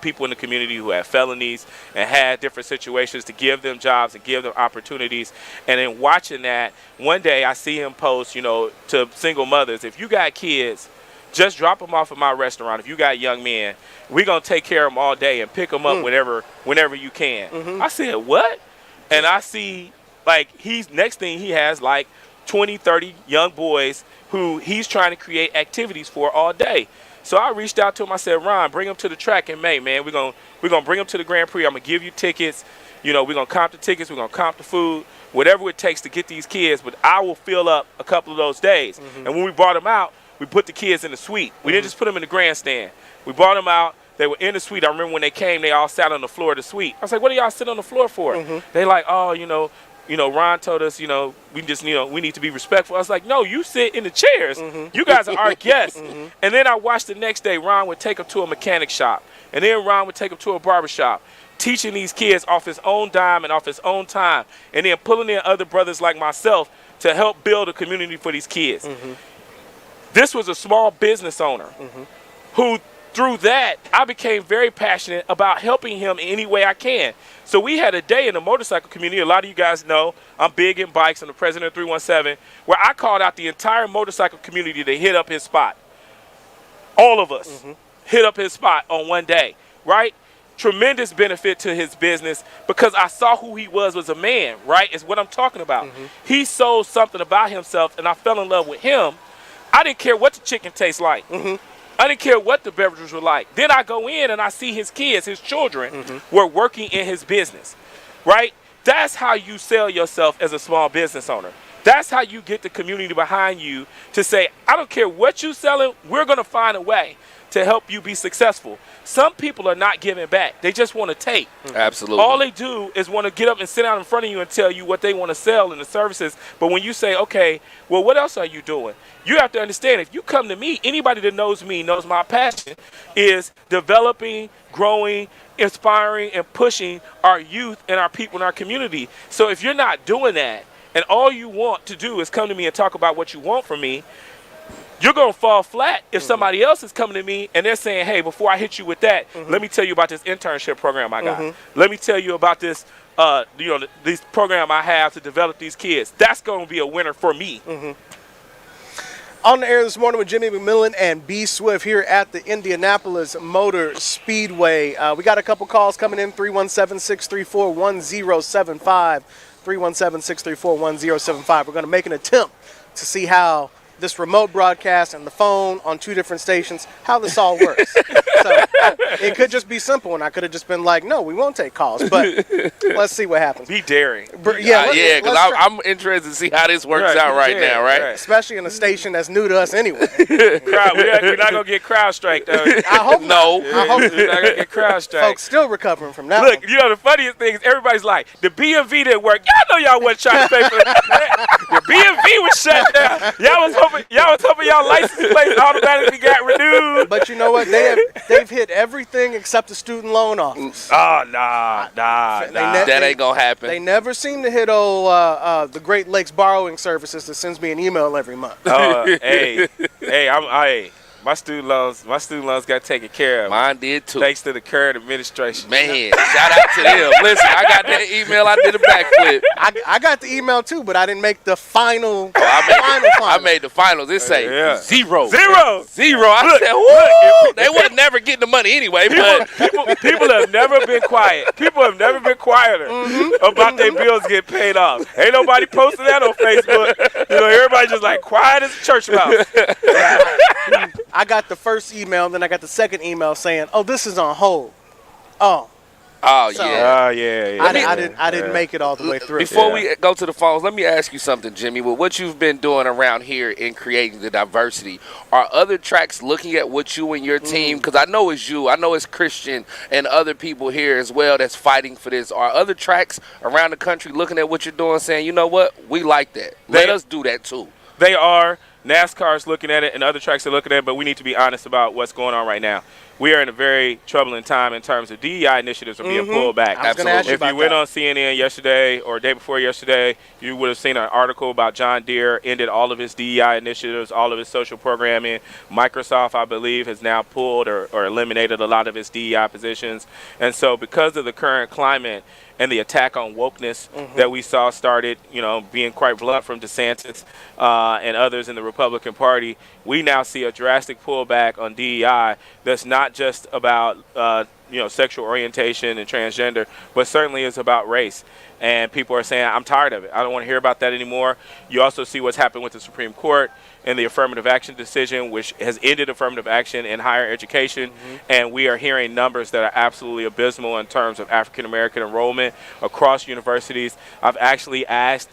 people in the community who had felonies and had different situations to give them jobs and give them opportunities. And in watching that, one day I see him post, to single mothers, if you got kids, just drop them off at my restaurant. If you got young men, we're going to take care of them all day and pick them up whenever you can. I said, what? And I see, next thing he has 20, 30 young boys who he's trying to create activities for all day. So I reached out to him. I said, Ron, bring him to the track in May, man. We're gonna bring him to the Grand Prix. I'm going to give you tickets. We're going to comp the tickets. We're going to comp the food, whatever it takes to get these kids. But I will fill up a couple of those days. And when we brought them out, we put the kids in the suite. We didn't just put them in the grandstand. We brought them out. They were in the suite. I remember when they came, they all sat on the floor of the suite. I was like, what do y'all sit on the floor for? They like, oh, Ron told us, we just, we need to be respectful. I was like, no, you sit in the chairs. You guys are our guests. And then I watched the next day, Ron would take them to a mechanic shop. And then Ron would take them to a barber shop, teaching these kids off his own dime and off his own time. And then pulling in other brothers like myself to help build a community for these kids. This was a small business owner who, through that, I became very passionate about helping him in any way I can. So we had a day in the motorcycle community. A lot of you guys know I'm big in bikes. I'm the president of 317, where I called out the entire motorcycle community to hit up his spot. All of us hit up his spot on one day, right? Tremendous benefit to his business because I saw who he was as a man, right? Is what I'm talking about. He sold something about himself, and I fell in love with him. I didn't care what the chicken tastes like. I didn't care what the beverages were like. Then I go in and I see his kids, his children, were working in his business, right? That's how you sell yourself as a small business owner. That's how you get the community behind you to say, I don't care what you're selling, we're going to find a way to help you be successful. Some people are not giving back. They just want to take. Absolutely. All they do is want to get up and sit down in front of you and tell you what they want to sell and the services. But when you say, okay, well, what else are you doing? You have to understand, if you come to me, anybody that knows me knows my passion is developing, growing, inspiring, and pushing our youth and our people in our community. So if you're not doing that, and all you want to do is come to me and talk about what you want from me, you're going to fall flat if somebody else is coming to me and they're saying, hey, before I hit you with that, let me tell you about this internship program I got. Let me tell you about this, this program I have to develop these kids. That's going to be a winner for me. On the air this morning with Jimmy McMillan and B Swift here at the Indianapolis Motor Speedway. We got a couple calls coming in, 317-634-1075, 317-634-1075. We're going to make an attempt to see how this remote broadcast and the phone on two different stations, how this all works. So it could just be simple, and I could have just been like, no, we won't take calls, but let's see what happens. Be daring. Yeah, because I'm interested to see how this works out right now, right? Especially in a station that's new to us anyway. We're not going to get crowd strike, though. I hope no. I hope We're not going to get crowd strike. Folks still recovering from that. Look, the funniest thing is everybody's like, the BMV didn't work. Y'all know y'all wasn't trying to pay for that. The BMV was shut down. Y'all was hoping y'all license plates automatically got renewed. But you know what? They've hit everything except the student loan office. Oh, nah. That ain't going to happen. They never seem to hit the Great Lakes Borrowing Services that sends me an email every month. My student loans got taken care of. Mine did too. Thanks to the current administration. Man, shout out to them. Listen, I got that email. I did a backflip. I got the email too, but I didn't make the final. I made the finals. It say zero. I said, whoa. They were never getting the money anyway. People have never been quiet. People have never been quieter about their bills getting paid off. Ain't nobody posting that on Facebook. Everybody just like quiet as a church mouse. I got the first email, and then I got the second email saying, oh, this is on hold. Oh, Oh, So, yeah. Yeah. I didn't make it all the way through. Before we go to the phones, let me ask you something, Jimmy. With what you've been doing around here in creating the diversity, are other tracks looking at what you and your team, because I know it's you, I know it's Christian and other people here as well that's fighting for this. Are other tracks around the country looking at what you're doing saying, you know what, we like that. Let us do that too. They are. NASCAR's looking at it and other tracks are looking at it, but we need to be honest about what's going on right now. We are in a very troubling time in terms of DEI initiatives are being pulled back. Absolutely. If you went on CNN yesterday or day before yesterday, you would have seen an article about John Deere ended all of his DEI initiatives, all of his social programming. Microsoft, I believe, has now pulled or eliminated a lot of its DEI positions. And so because of the current climate and the attack on wokeness that we saw started, being quite blunt from DeSantis and others in the Republican Party, we now see a drastic pullback on DEI that's not just about sexual orientation and transgender, but certainly is about race. And people are saying, I'm tired of it. I don't want to hear about that anymore. You also see what's happened with the Supreme Court and the affirmative action decision, which has ended affirmative action in higher education. And we are hearing numbers that are absolutely abysmal in terms of African-American enrollment across universities. I've actually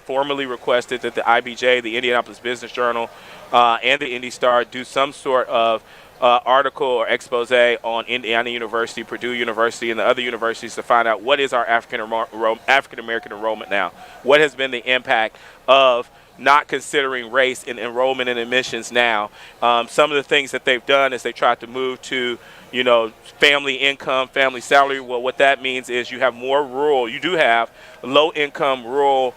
formally requested that the IBJ, the Indianapolis Business Journal, and the Indy Star do some sort of article or expose on Indiana University, Purdue University, and the other universities to find out what is our African-American enrollment now. What has been the impact of not considering race in enrollment and admissions now? Some of the things that they've done is they tried to move to, family income, family salary. Well, what that means is you have more rural, you do have low-income rural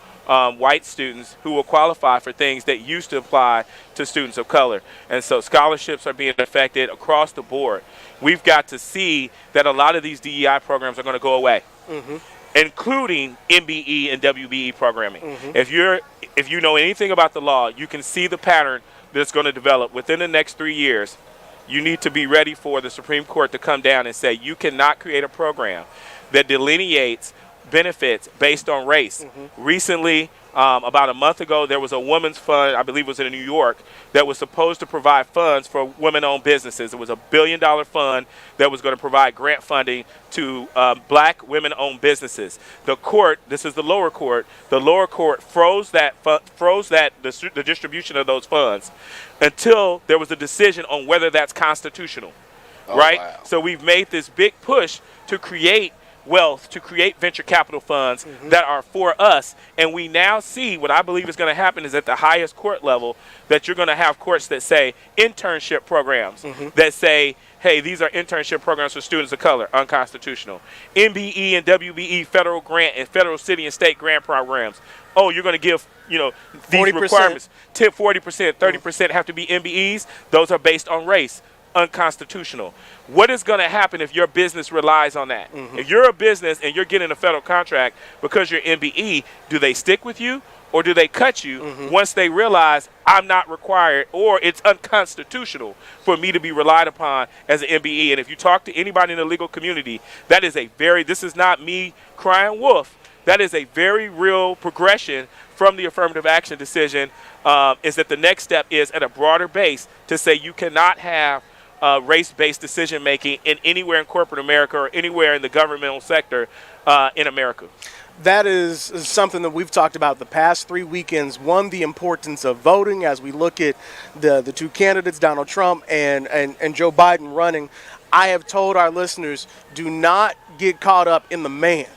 white students who will qualify for things that used to apply to students of color. And so scholarships are being affected across the board. We've got to see that a lot of these DEI programs are going to go away, including MBE and WBE programming. If you know anything about the law, you can see the pattern that's going to develop within the next 3 years. You need to be ready for the Supreme Court to come down and say you cannot create a program that delineates benefits based on race. Recently, about a month ago, there was a women's fund, I believe it was in New York, that was supposed to provide funds for women-owned businesses. It was $1 billion fund that was going to provide grant funding to black women-owned businesses. The court, this is the lower court froze the distribution of those funds until there was a decision on whether that's constitutional. Right? Wow. So we've made this big push to create wealth, to create venture capital funds that are for us. And we now see what I believe is going to happen is at the highest court level that you're going to have courts that say internship programs, that say, hey, these are internship programs for students of color, unconstitutional. MBE and WBE federal grant and federal city and state grant programs. Oh, you're going to give, these 40%. requirements, 40%, 30% have to be MBEs. Those are based on race. Unconstitutional. What is going to happen if your business relies on that? If you're a business and you're getting a federal contract because you're MBE, do they stick with you or do they cut you once they realize I'm not required or it's unconstitutional for me to be relied upon as an MBE? And if you talk to anybody in the legal community, this is not me crying wolf. That is a very real progression from the affirmative action decision, is that the next step is at a broader base to say you cannot have race-based decision-making anywhere in corporate America or anywhere in the governmental sector in America. That is something that we've talked about the past 3 weekends. One, the importance of voting as we look at the two candidates, Donald Trump and Joe Biden running. I have told our listeners, do not get caught up in the man,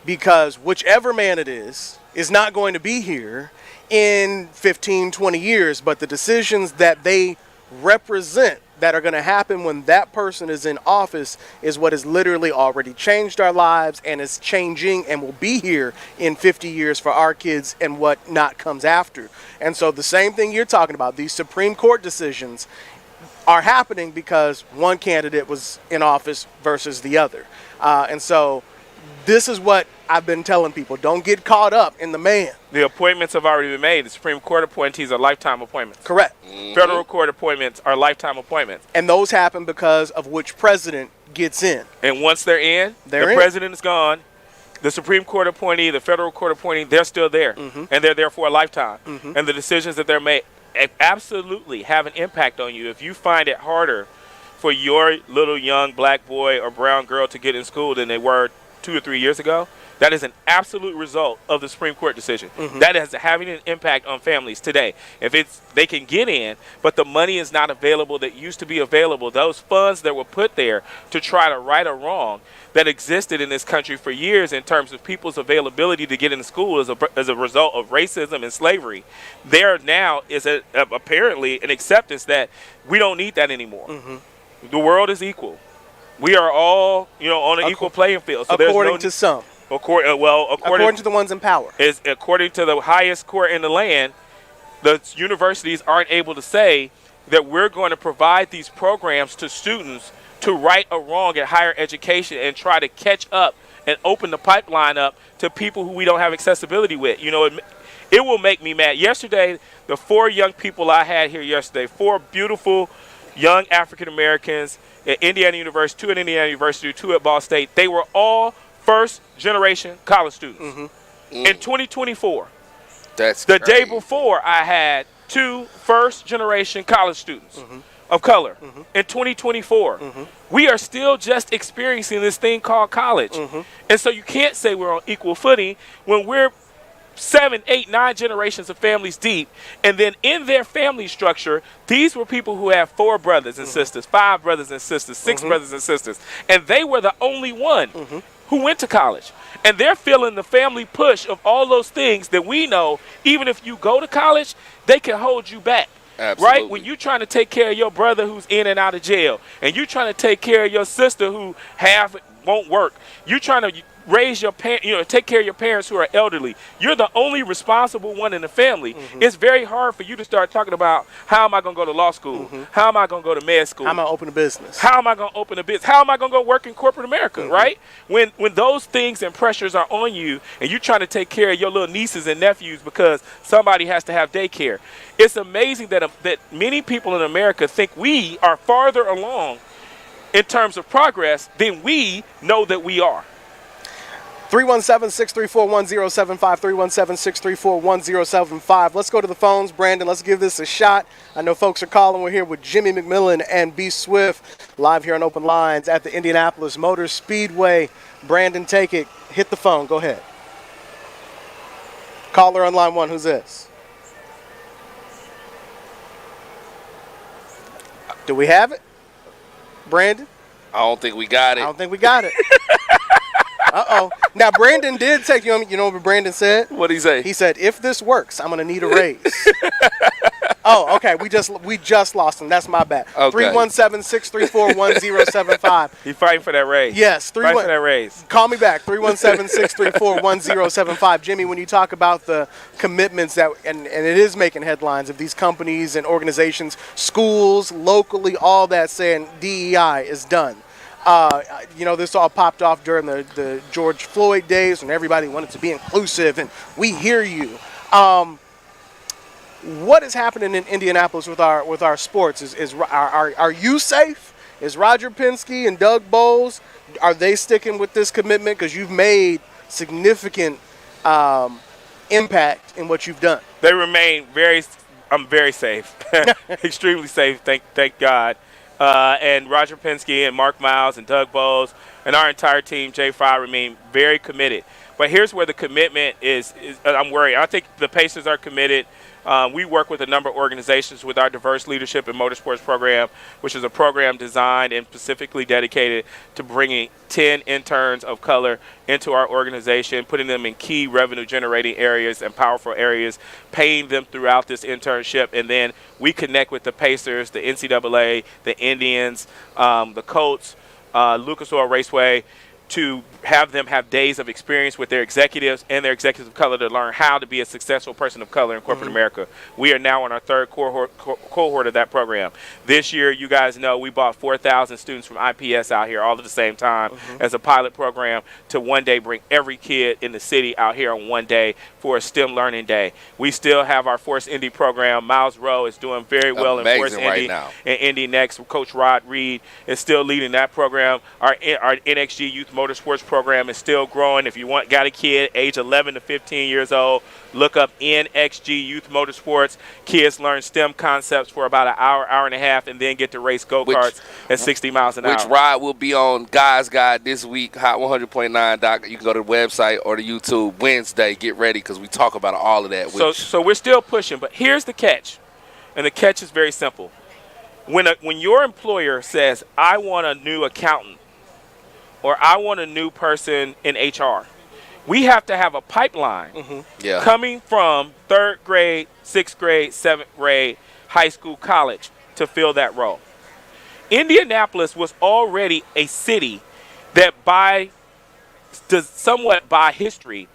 because whichever man it is not going to be here in 15, 20 years, but the decisions that they represent that are going to happen when that person is in office is what has literally already changed our lives and is changing and will be here in 50 years for our kids and what not comes after. And so the same thing you're talking about, these Supreme Court decisions are happening because one candidate was in office versus the other. And so this is what I've been telling people. Don't get caught up in the man. The appointments have already been made. The Supreme Court appointees are lifetime appointments. Correct. Federal court appointments are lifetime appointments. And those happen because of which president gets in. And once they're in, the president is gone. The Supreme Court appointee, the federal court appointee, they're still there. And they're there for a lifetime. And the decisions that they're made absolutely have an impact on you. If you find it harder for your little young black boy or brown girl to get in school than they were 2 or 3 years ago. That is an absolute result of the Supreme Court decision. That is having an impact on families today. If they can get in, but the money is not available that used to be available, those funds that were put there to try to right a wrong that existed in this country for years in terms of people's availability to get into school as a result of racism and slavery, there now is apparently an acceptance that we don't need that anymore. The world is equal. We are all, on an equal playing field. So according to some. According to the ones in power. According to the highest court in the land, the universities aren't able to say that we're going to provide these programs to students to right a wrong in higher education and try to catch up and open the pipeline up to people who we don't have accessibility with. It will make me mad. Yesterday, the 4 young people I had here yesterday, 4 beautiful young African Americans at Indiana University, 2 at Indiana University, 2 at Ball State, they were all first-generation college students. In 2024, That's the crazy. day before, I had 2 first-generation college students of color. In 2024, we are still just experiencing this thing called college. And so you can't say we're on equal footing when we're 7, 8, 9 generations of families deep, and then in their family structure, these were people who have 4 brothers and sisters, 5 brothers and sisters, 6 brothers and sisters, and they were the only one who went to college. And they're feeling the family push of all those things that we know, even if you go to college, they can hold you back. Absolutely. Right? When you're trying to take care of your brother who's in and out of jail, and you're trying to take care of your sister who won't work, you're trying to raise your take care of your parents who are elderly. You're the only responsible one in the family. It's very hard for you to start talking about, how am I going to go to law school? How am I going to go to med school? How am I going to open a business? How am I going to open a business? How am I going to go work in corporate America, right? When those things and pressures are on you and you're trying to take care of your little nieces and nephews because somebody has to have daycare. It's amazing that many people in America think we are farther along in terms of progress than we know that we are. 317-634-1075, 317-634-1075. Let's go to the phones, Brandon. Let's give this a shot. I know folks are calling. We're here with Jimmy McMillan and B. Swift, live here on Open Lines at the Indianapolis Motor Speedway. Brandon, take it. Hit the phone. Go ahead. Caller on line 1. Who's this? Do we have it? Brandon? I don't think we got it. I don't think we got it. Uh-oh. Now, Brandon did take you what Brandon said? What'd he say? He said, if this works, I'm going to need a raise. Oh, okay. We just lost him. That's my bad. Okay. 317-634-1075. He's fighting for that raise. Yes. Fighting for that raise. Call me back. 317-634-1075. Jimmy, when you talk about the commitments and it is making headlines of these companies and organizations, schools, locally, all that saying DEI is done. This all popped off during the George Floyd days when everybody wanted to be inclusive, and we hear you. What is happening in Indianapolis with our sports? Are you safe? Is Roger Penske and Doug Bowles, are they sticking with this commitment? Because you've made significant impact in what you've done. They remain I'm very safe, extremely safe. Thank God. And Roger Penske and Mark Miles and Doug Bowles and our entire team, J5, remain very committed. But here's where the commitment is I'm worried. I think the Pacers are committed. We work with a number of organizations with our Diverse Leadership and Motorsports program, which is a program designed and specifically dedicated to bringing 10 interns of color into our organization, putting them in key revenue-generating areas and powerful areas, paying them throughout this internship, and then we connect with the Pacers, the NCAA, the Indians, the Colts, Lucas Oil Raceway, to have them have days of experience with their executives and their executives of color to learn how to be a successful person of color in corporate America. We are now on our 3rd cohort of that program. This year, you guys know, we brought 4,000 students from IPS out here all at the same time as a pilot program to one day bring every kid in the city out here on one day for a STEM learning day. We still have our Force Indy program. Miles Rowe is doing very well in Force Indy. Right now. And Indy Next, Coach Rod Reed is still leading that program. Our NXG Youth motorsports program is still growing. If you got a kid age 11 to 15 years old, look up NXG Youth Motorsports. Kids learn STEM concepts for about an hour, hour and a half, and then get to race go-karts at 60 miles an hour. Which ride will be on Guys Guide this week, Hot 100.9. You can go to the website or the YouTube Wednesday. Get ready because we talk about all of that. So we're still pushing, but here's the catch, and the catch is very simple. When your employer says, I want a new accountant or I want a new person in HR, we have to have a pipeline coming from 3rd grade, 6th grade, 7th grade, high school, college to fill that role. Indianapolis was already a city that somewhat by history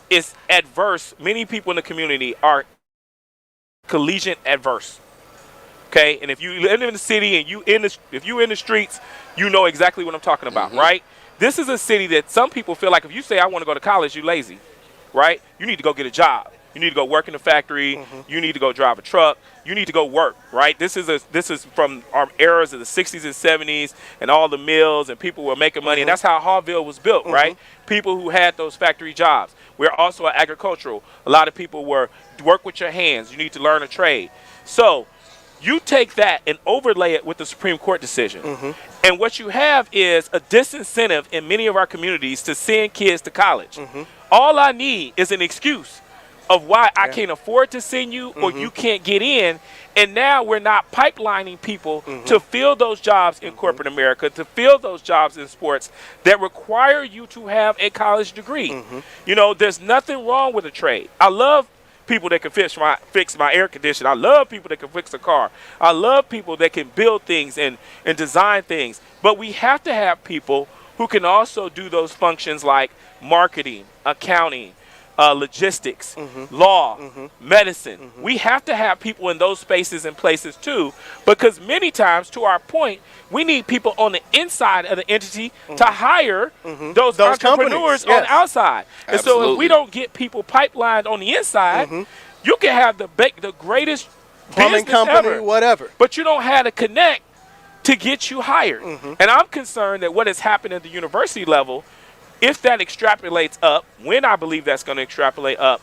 is adverse. Many people in the community are collegiate adverse. Okay, and if you live in the city and if you in the streets, you know exactly what I'm talking about, right? This is a city that some people feel like if you say I want to go to college, you're lazy, right? You need to go get a job. You need to go work in the factory. You need to go drive a truck. You need to go work, right? This is from our eras of the 60s and 70s and all the mills and people were making money, and that's how Hallville was built, right? People who had those factory jobs. We're also agricultural. A lot of people were work with your hands. You need to learn a trade. So you take that and overlay it with the Supreme Court decision. And what you have is a disincentive in many of our communities to send kids to college. All I need is an excuse of why I can't afford to send you or you can't get in. And now we're not pipelining people to fill those jobs in corporate America, to fill those jobs in sports that require you to have a college degree. You know, there's nothing wrong with a trade. I love people that can fix my air conditioner. I love people that can fix a car. I love people that can build things and design things. But we have to have people who can also do those functions like marketing, accounting, logistics, law, medicine. We have to have people in those spaces and places too, because many times, to our point, we need people on the inside of the entity to hire those entrepreneurs on the outside. And so if we don't get people pipelined on the inside, you can have the greatest plumbing company, ever, whatever, but you don't have to connect to get you hired. And I'm concerned that what has happened at the university level, if that extrapolates up, when I believe that's going to extrapolate up,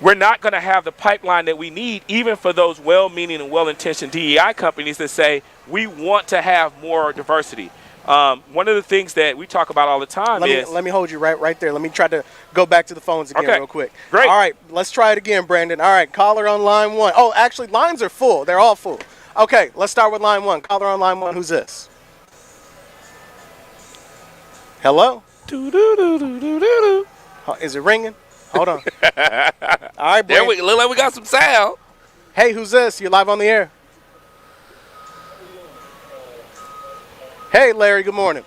we're not going to have the pipeline that we need, even for those well-meaning and well-intentioned DEI companies that say we want to have more diversity. One of the things that we talk about all the time let me hold you right there. Let me try to go back to the phones again real quick. Great. All right, let's try it again, Brandon. All right, caller on line 1. Oh, actually, lines are full. They're all full. Okay, let's start with line 1. Caller on line 1. Who's this? Hello? Is it ringing? Hold on. All right, Brandon. There look like we got some sound. Hey, who's this? You're live on the air. Hey, Larry, good morning.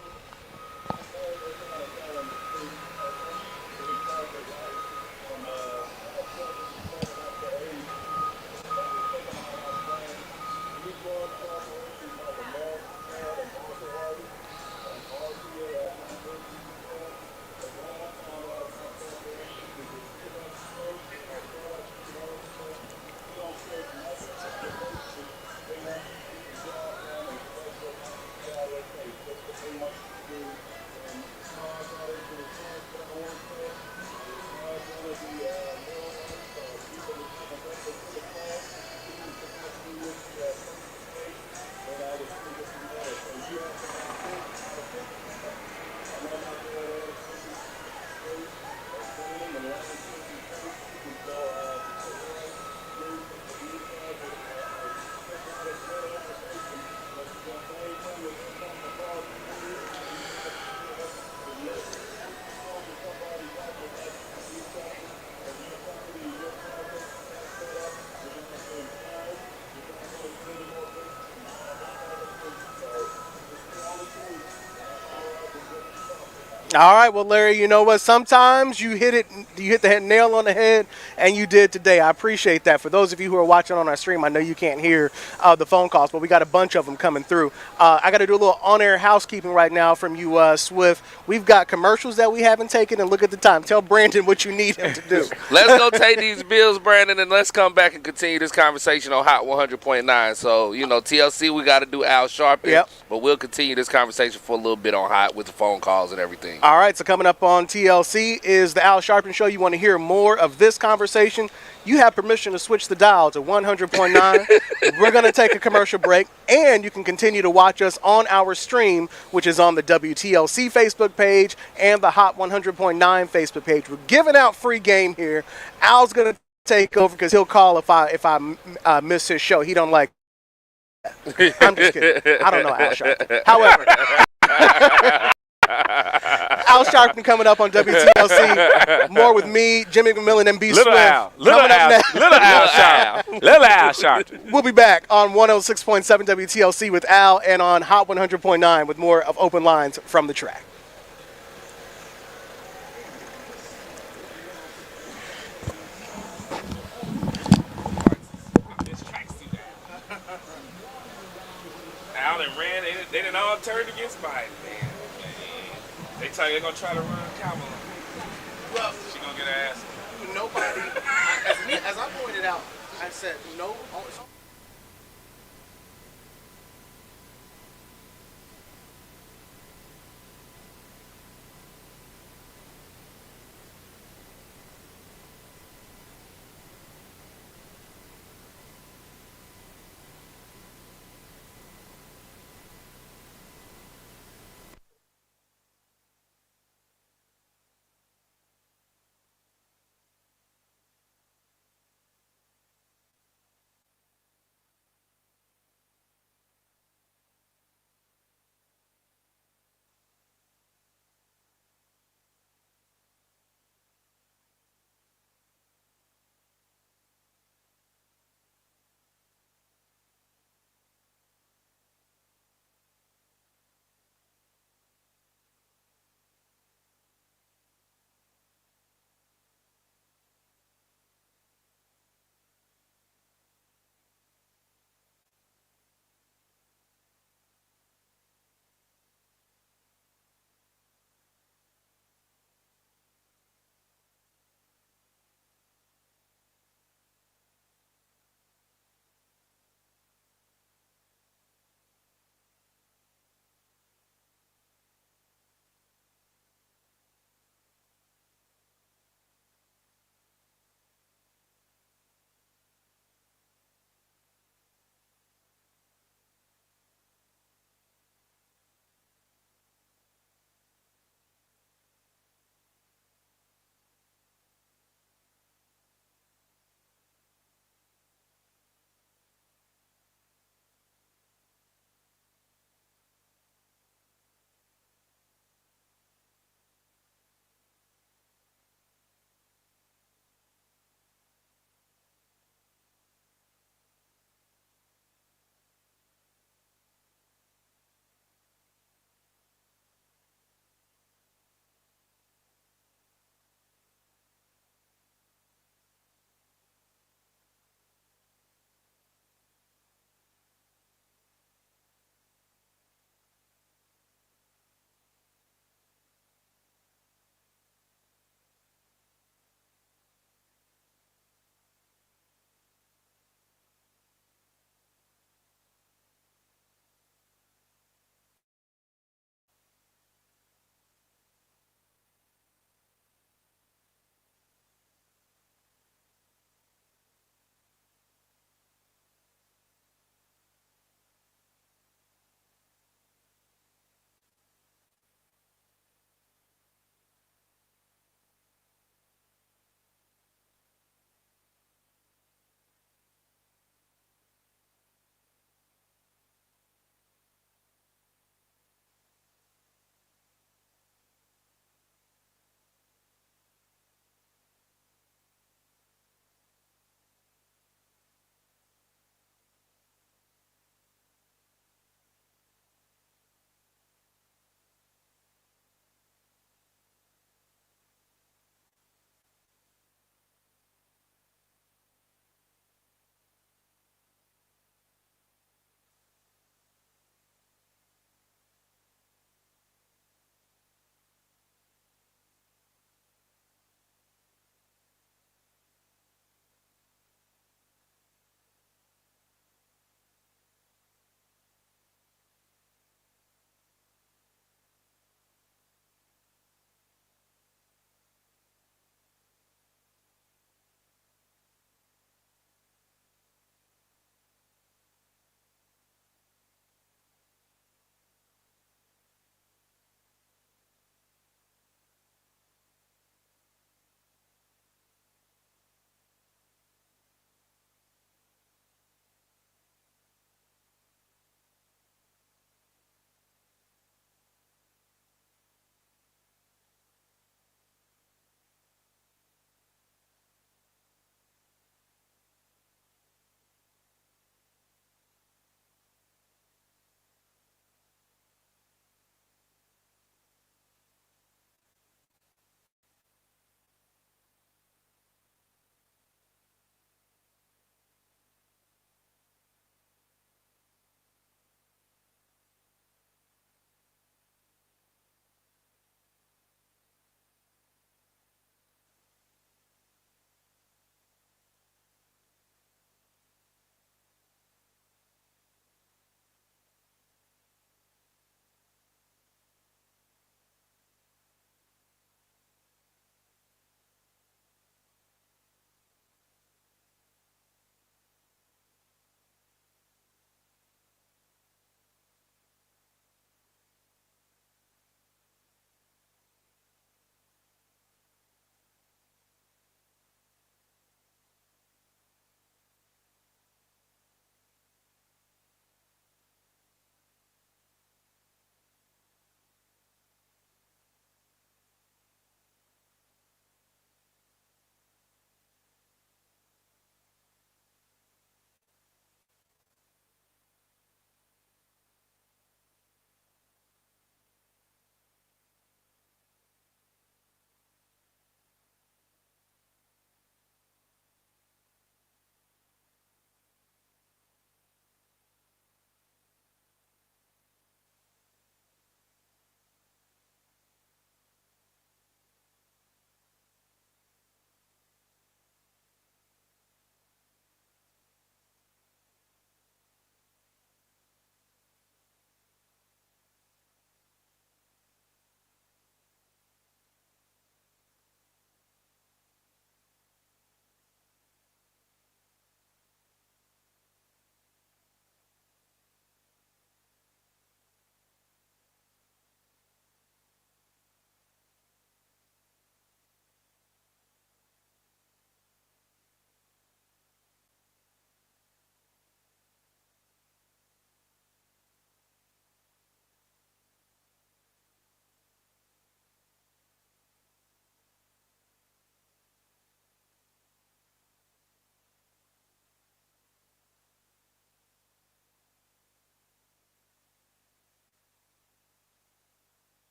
All right, well, Larry, you know what? Sometimes you hit the nail on the head, and you did today. I appreciate that. For those of you who are watching on our stream, I know you can't hear the phone calls, but we got a bunch of them coming through. I got to do a little on-air housekeeping right now from you, Swift. We've got commercials that we haven't taken, and look at the time. Tell Brandon what you need him to do. Let's go take these bills, Brandon, and let's come back and continue this conversation on Hot 100.9. So, TLC, we got to do Al Sharpton, but we'll continue this conversation for a little bit on Hot with the phone calls and everything. All right, so coming up on TLC is the Al Sharpton Show. You want to hear more of this conversation? You have permission to switch the dial to 100.9. We're going to take a commercial break, and you can continue to watch us on our stream, which is on the WTLC Facebook page and the Hot 100.9 Facebook page. We're giving out free game here. Al's going to take over because he'll call if I miss his show. He don't like that. I'm just kidding. I don't know Al Sharpton. However... Al Sharpton coming up on WTLC. More with me, Jimmy McMillan, and B. Swift. Little Al Sharpton. We'll be back on 106.7 WTLC with Al and on Hot 100.9 with more of Open Lines from the track. Al and Rand, they didn't all turn against Biden, man. They tell you they're going to try to run Kamala. Well, she going to get her ass. Nobody, as I pointed out, I said no.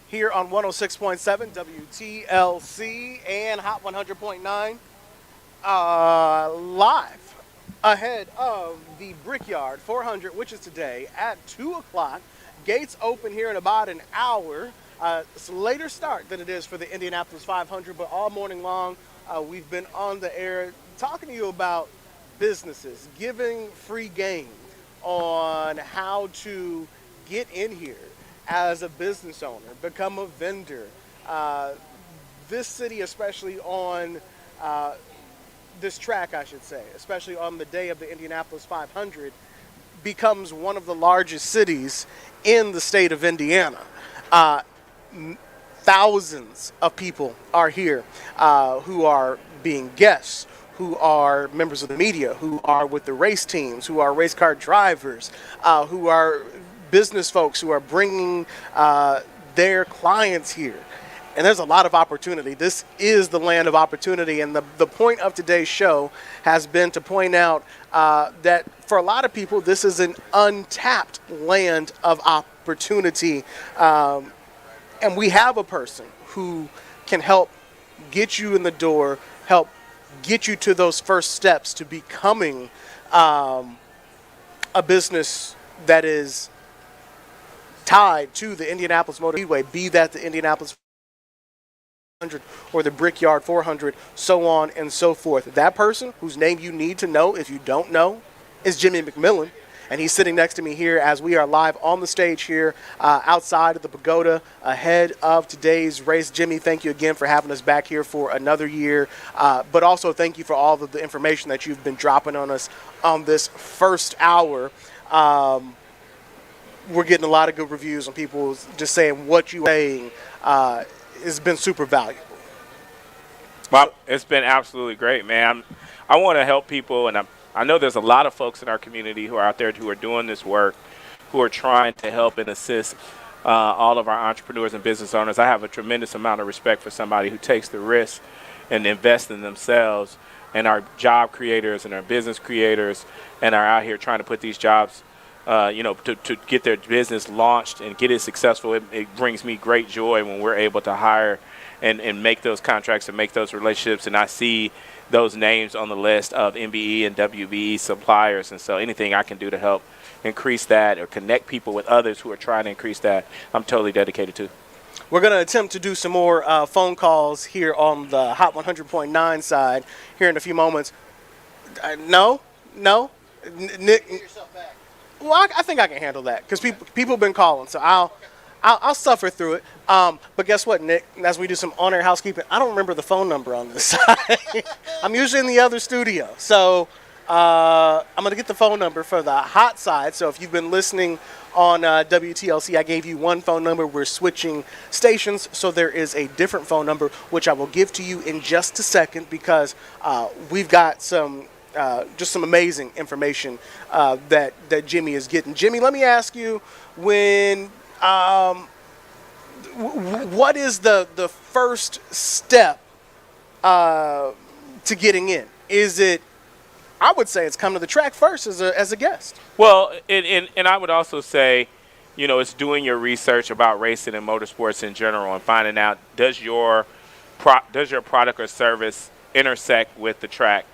here on 106.7 WTLC and Hot 100.9. Live ahead of the Brickyard 400, which is today at 2 o'clock. Gates open here in about an hour. It's a later start than it is for the Indianapolis 500, but all morning long we've been on the air talking to you about businesses, giving free game on how to get in here as a business owner, become a vendor. This city, especially on this track, I should say, especially on the day of the Indianapolis 500, becomes one of the largest cities in the state of Indiana. Thousands of people are here who are being guests, who are members of the media, who are with the race teams, who are race car drivers, who are business folks who are bringing their clients here. And there's a lot of opportunity. This is the land of opportunity. And the point of today's show has been to point out that for a lot of people, this is an untapped land of opportunity. And we have a person who can help get you in the door, help get you to those first steps to becoming a business that is tied to the Indianapolis Motor Speedway, be that the Indianapolis 500 or the Brickyard 400, so on and so forth. That person, whose name you need to know if you don't know, is Jimmy McMillan. And he's sitting next to me here as we are live on the stage here outside of the Pagoda ahead of today's race. Jimmy, thank you again for having us back here for another year. But also thank you for all of the information that you've been dropping on us on this first hour. We're getting a lot of good reviews on people just saying what you're saying has been super valuable. Well, it's been absolutely great, man. I want to help people, and I know there's a lot of folks in our community who are out there who are doing this work, who are trying to help and assist all of our entrepreneurs and business owners. I have a tremendous amount of respect for somebody who takes the risk and invests in themselves, and our job creators and our business creators, and are out here trying to put these jobs, to get their business launched and get it successful. It brings me great joy when we're able to hire and make those contracts and make those relationships, and I see those names on the list of MBE and WBE suppliers. And so anything I can do to help increase that or connect people with others who are trying to increase that, I'm totally dedicated to. We're going to attempt to do some more phone calls here on the Hot 100.9 side here in a few moments. No. Nick. Well, I think I can handle that because people have been calling, so I'll suffer through it. But guess what, Nick? As we do some on-air housekeeping, I don't remember the phone number on this side. I'm usually in the other studio. So I'm going to get the phone number for the hot side. So if you've been listening on WTLC, I gave you one phone number. We're switching stations, so there is a different phone number, which I will give to you in just a second because we've got some just some amazing information that Jimmy is getting. Jimmy, let me ask you, when what is the first step to getting in? Is it? I would say it's come to the track first as a guest. Well, and I would also say, it's doing your research about racing and motorsports in general and finding out does your product or service intersect with the track.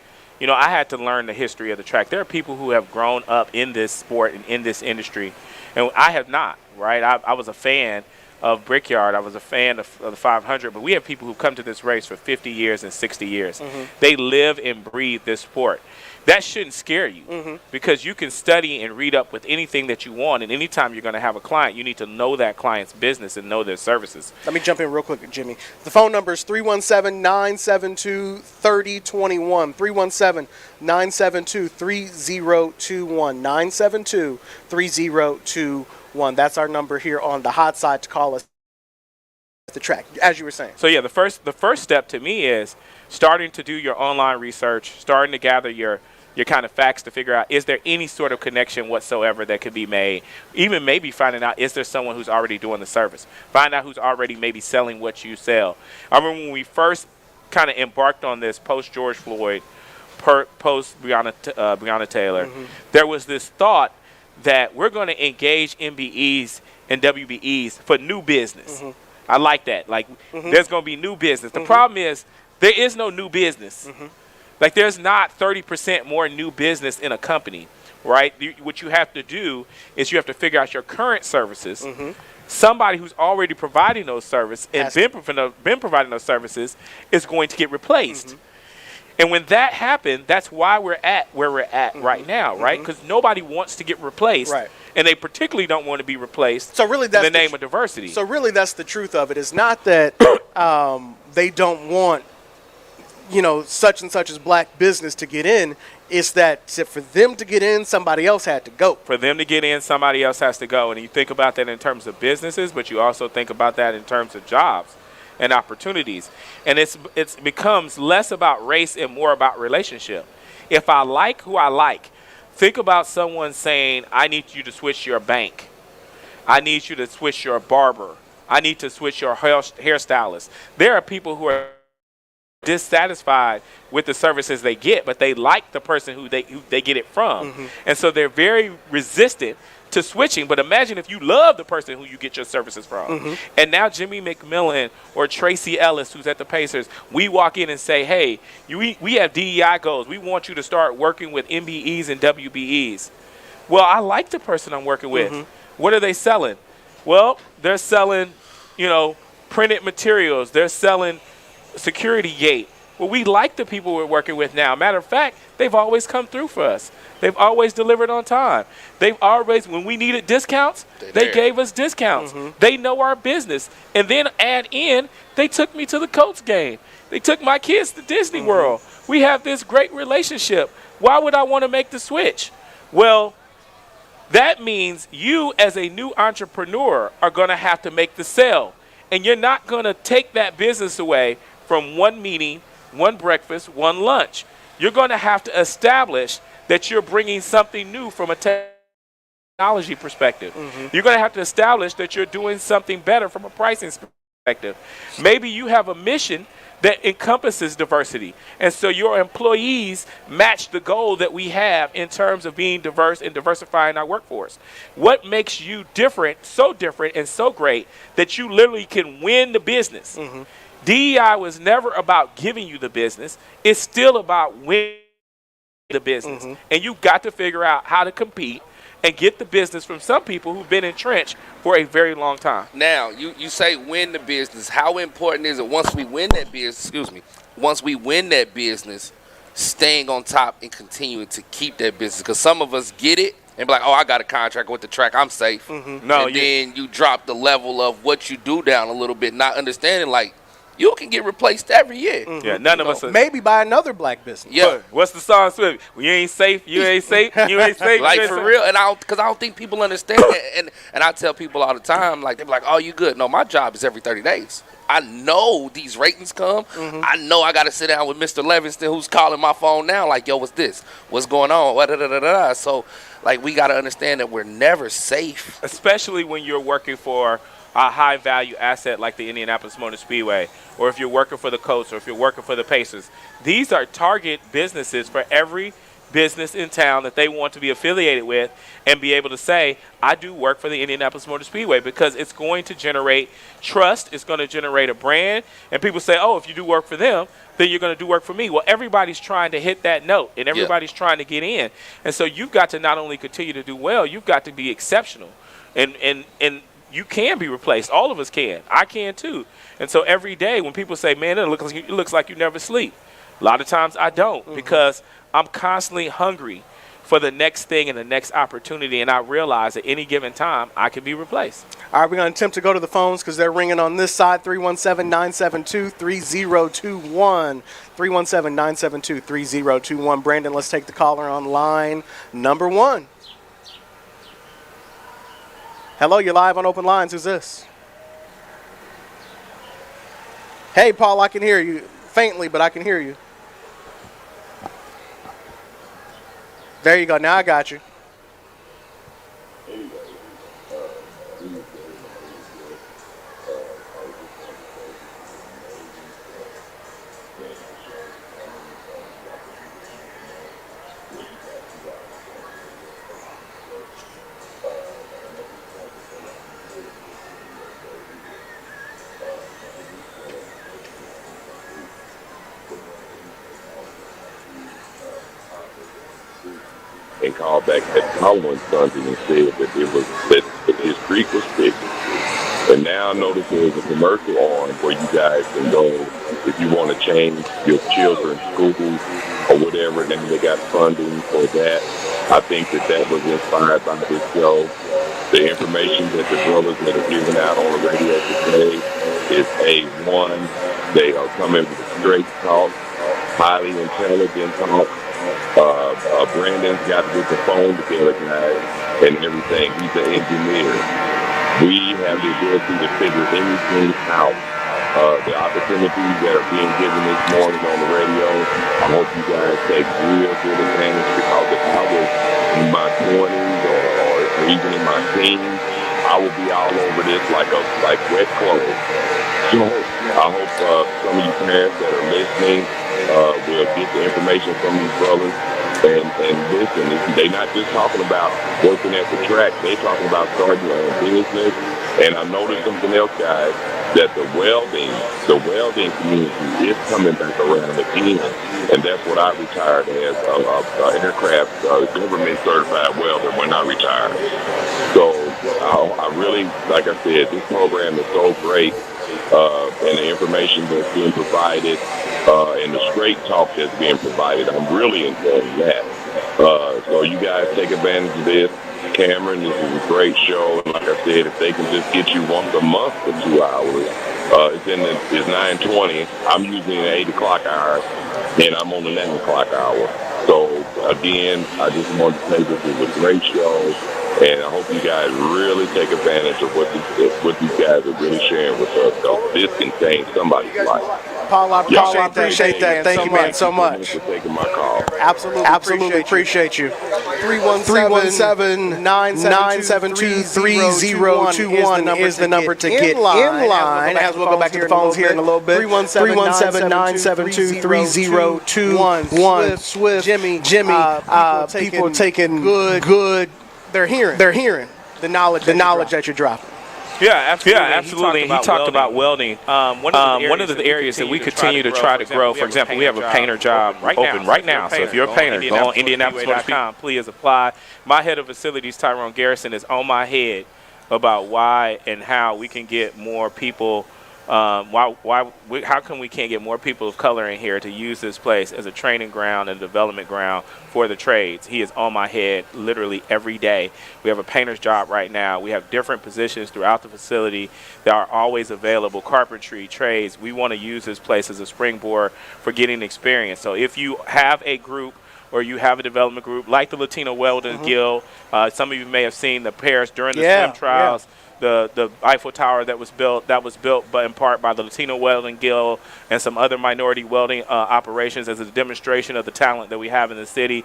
I had to learn the history of the track. There are people who have grown up in this sport and in this industry, and I have not, right? I was a fan of Brickyard. I was a fan of the 500, but we have people who've come to this race for 50 years and 60 years. Mm-hmm. They live and breathe this sport. That shouldn't scare you because you can study and read up with anything that you want, and anytime you're going to have a client, you need to know that client's business and know their services. Let me jump in real quick, Jimmy. The phone number is 317-972-3021, 317-972-3021, 972-3021. That's our number here on the hot side to call us at the track, as you were saying. So, yeah, the first step to me is starting to do your online research, starting to gather your kind of facts to figure out, is there any sort of connection whatsoever that could be made? Even maybe finding out, is there someone who's already doing the service? Find out who's already maybe selling what you sell. I remember when we first kind of embarked on this post-George Floyd, post Breonna Taylor, there was this thought that we're going to engage MBEs and WBEs for new business. I like that. Like, there's going to be new business. The problem is there is no new business. Like, there's not 30% more new business in a company, right? What you have to do is you have to figure out your current services. Somebody who's already providing those services and been providing those services is going to get replaced. And when that happened, that's why we're at where we're at right now, right? Because nobody wants to get replaced, and they particularly don't want to be replaced in the name of diversity. So really, that's the truth of it. It's not that they don't want, such and such as black business to get in. It's that for them to get in, somebody else had to go. For them to get in, somebody else has to go. And you think about that in terms of businesses, but you also think about that in terms of jobs and opportunities. And it becomes less about race and more about relationship. If I like who I like, think about someone saying, I need you to switch your bank. I need you to switch your barber. I need to switch your hairstylist. There are people who are dissatisfied with the services they get, but they like the person who they get it from. And so they're very resistant to switching. But imagine if you love the person who you get your services from. And now Jimmy McMillan or Tracy Ellis, who's at the Pacers, we walk in and say, hey, we have DEI goals. We want you to start working with MBEs and WBEs. Well, I like the person I'm working with. What are they selling? Well, they're selling, printed materials. They're selling security gate. Well, we like the people we're working with now. Matter of fact, they've always come through for us. They've always delivered on time. They've always, when we needed discounts, they gave us discounts. They know our business. And then add in, they took me to the Colts game. They took my kids to Disney World. We have this great relationship. Why would I want to make the switch? Well, that means you as a new entrepreneur are going to have to make the sale. And you're not going to take that business away from one meeting, one breakfast, one lunch. You're going to have to establish that you're bringing something new from a technology perspective. You're going to have to establish that you're doing something better from a pricing perspective. Maybe you have a mission that encompasses diversity. And so your employees match the goal that we have in terms of being diverse and diversifying our workforce. What makes you different, and so great that you literally can win the business? DEI was never about giving you the business. It's still about winning the business. And you've got to figure out how to compete and get the business from some people who've been entrenched for a very long time. Now, you say win the business. How important is it once we win that business, once we win that business, staying on top and continuing to keep that business? Because some of us get it and be like, oh, I got a contract with the track, I'm safe. Then you drop the level of what you do down a little bit, not understanding, like, you can get replaced every year. Yeah, none of us are. Maybe by another black business. Yeah. What's the song, Swift? You ain't safe, you ain't safe, you ain't safe. Like, for real. And because I don't think people understand that. And I tell people all the time, like, they're like, oh, you good. No, my job is every 30 days. I know these ratings come. I know I got to sit down with Mr. Levinston, who's calling my phone now, like, yo, what's this? What's going on? So, like, we got to understand that we're never safe. Especially when you're working for a high-value asset like the Indianapolis Motor Speedway, or if you're working for the Colts, or if you're working for the Pacers. These are target businesses for every business in town that they want to be affiliated with and be able to say, I do work for the Indianapolis Motor Speedway, because it's going to generate trust, it's going to generate a brand, and people say, oh, if you do work for them, then you're going to do work for me. Well, everybody's trying to hit that note, and everybody's trying to get in. And so you've got to not only continue to do well, you've got to be exceptional. And you can be replaced. All of us can. I can too. And so every day when people say, man, it looks like you never sleep, a lot of times I don't, because I'm constantly hungry for the next thing and the next opportunity, and I realize at any given time I can be replaced. All right, we're going to attempt to go to the phones because they're ringing on this side, 317-972-3021. 317-972-3021. Brandon, let's take the caller on line number 1. Hello, you're live on Open Lines. Who's this? Hey, Paul, I can hear you. Faintly, but I can hear you. There you go. Now I got you. and called back that following Sunday and said that his creek was fixed. And now I notice there's a commercial on where you guys can go if you want to change your children's schools or whatever, and then they got funding for that. I think that was inspired by this show. The information that the brothers that are giving out on the radio today is A1. They are coming with straight talk, highly intelligent talk. Brandon's got to get the phone together, guys, and everything. He's an engineer. We have the ability to figure anything out. The opportunities that are being given this morning on the radio, I hope you guys take real good advantage, because if I was in my 20s or even in my teens, I will be all over this like wet clothes. So I hope some of you parents that are listening will get the information from these brothers and listen. They're not just talking about working at the track. They're talking about starting your own business. And I noticed something else, guys, that the welding community is coming back around again. And that's what I retired as an aircraft government certified welder when I retired. So I really, like I said, this program is so great. And the information that's being provided and the straight talk that's being provided, I'm really enjoying that. So you guys take advantage of this. Cameron, this is a great show. And like I said, if they can just get you once a month for 2 hours, it's 9:20. I'm using the 8 o'clock hour, and I'm on the 9 o'clock hour. So again, I just wanted to say this is a great show. And I hope you guys really take advantage of what these guys are really sharing with us. So this can change somebody's life. Paul, I appreciate that. Thank you, man, so much. For taking my call. Absolutely appreciate you. 317-972-3021 is the number to get in line. As we'll go back to the phones here in a little bit. 317-972-3021. Swift, Jimmy, people taking good. They're hearing the knowledge that you're dropping. Yeah, absolutely. He talked about welding. One of the areas that we continue to try to grow. For example, we have a painter job open right now. So if you're a painter, go on Indianapolis.com. Please apply. My head of facilities, Tyrone Garrison, is on my head about why and how we can get more people. How come we can't get more people of color in here to use this place as a training ground and development ground for the trades? He is on my head literally every day. We have a painter's job right now. We have different positions throughout the facility that are always available, carpentry, trades. We want to use this place as a springboard for getting experience. So if you have a group or you have a development group like the Latino Welding Guild, some of you may have seen the pairs during the swim trials. Yeah. The Eiffel Tower that was built but in part by the Latino Welding Guild and some other minority welding operations as a demonstration of the talent that we have in the city.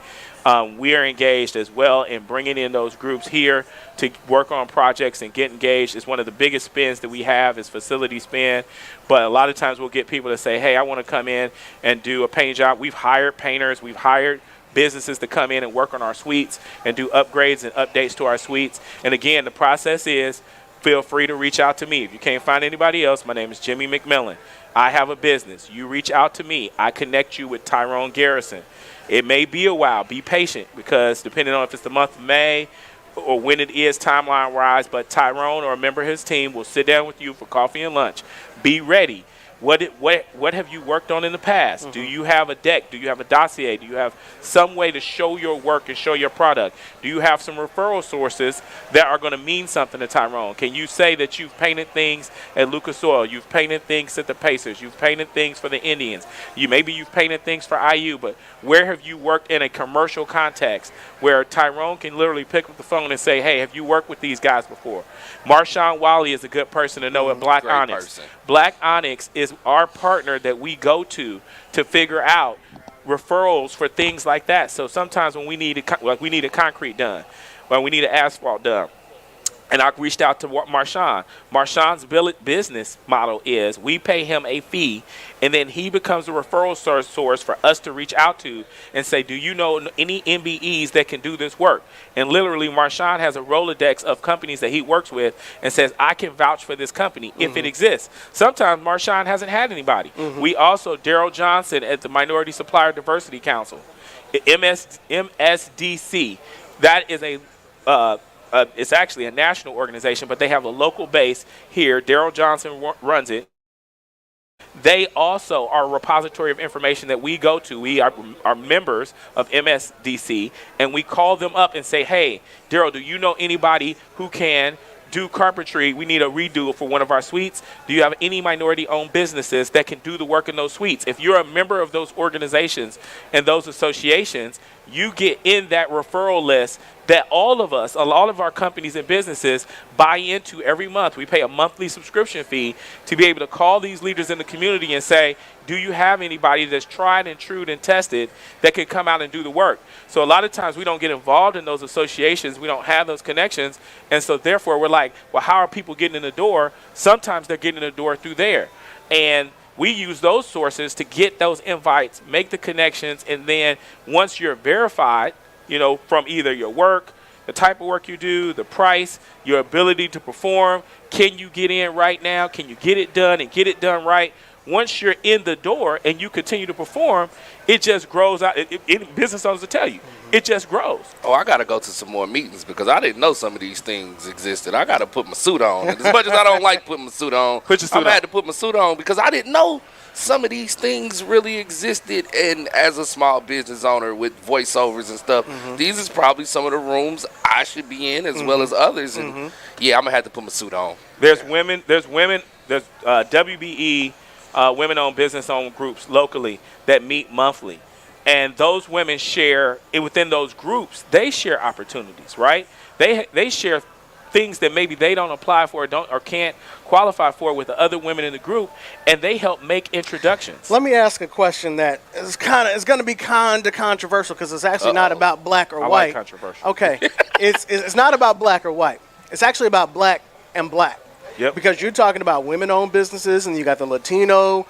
We are engaged as well in bringing in those groups here to work on projects and get engaged. It's one of the biggest spends that we have is facility spend, but a lot of times we'll get people to say, hey, I want to come in and do a paint job. We've hired painters. We've hired businesses to come in and work on our suites and do upgrades and updates to our suites. And again, the process is feel free to reach out to me. If you can't find anybody else, my name is Jimmy McMillan. I have a business. You reach out to me. I connect you with Tyrone Garrison. It may be a while. Be patient because depending on if it's the month of May or when it is timeline-wise, but Tyrone or a member of his team will sit down with you for coffee and lunch. Be ready. What have you worked on in the past? Mm-hmm. Do you have a deck? Do you have a dossier? Do you have some way to show your work and show your product? Do you have some referral sources that are going to mean something to Tyrone? Can you say that you've painted things at Lucas Oil? You've painted things at the Pacers. You've painted things for the Indians. Maybe you've painted things for IU, but where have you worked in a commercial context where Tyrone can literally pick up the phone and say, hey, have you worked with these guys before? Marshawn Wally is a good person to know at Black Onyx. Person. Black Onyx is our partner that we go to figure out referrals for things like that. So sometimes when we need a concrete done, when we need an asphalt done, and I reached out to Marshawn. Marshawn's business model is we pay him a fee, and then he becomes a referral source for us to reach out to and say, do you know any MBEs that can do this work? And literally, Marshawn has a Rolodex of companies that he works with and says, I can vouch for this company if it exists. Sometimes Marshawn hasn't had anybody. We also, Daryl Johnson at the Minority Supplier Diversity Council. MSDC. That is it's actually a national organization, but they have a local base here. Daryl Johnson runs it. They also are a repository of information that we go to. We are members of MSDC, and we call them up and say, hey, Daryl, do you know anybody who can do carpentry? We need a redo for one of our suites. Do you have any minority-owned businesses that can do the work in those suites? If you're a member of those organizations and those associations, you get in that referral list that all of us, a lot of our companies and businesses buy into every month. We pay a monthly subscription fee to be able to call these leaders in the community and say, do you have anybody that's tried and true and tested that can come out and do the work? So a lot of times we don't get involved in those associations. We don't have those connections. And so therefore we're like, well, how are people getting in the door? Sometimes they're getting in the door through there. And we use those sources to get those invites, make the connections, and then once you're verified, from either your work, the type of work you do, the price, your ability to perform, can you get in right now? Can you get it done and get it done right? Once you're in the door and you continue to perform, it just grows out. Business owners will tell you, it just grows. Oh, I got to go to some more meetings because I didn't know some of these things existed. I got to put my suit on. And as much as I don't like putting my suit on, I had to put my suit on because I didn't know some of these things really existed. And as a small business owner with voiceovers and stuff, these is probably some of the rooms I should be in as well as others. And yeah, I'm going to have to put my suit on. There's WBE, women-owned, business-owned groups locally that meet monthly. And those women share, within those groups, they share opportunities, right? They share things that maybe they don't apply for or can't qualify for with the other women in the group, and they help make introductions. Let me ask a question that is going to be kind of controversial because it's actually not about black or white. I like controversial. Okay, it's not about black or white. It's actually about black and black. Yep. Because you're talking about women-owned businesses, and you got the Latino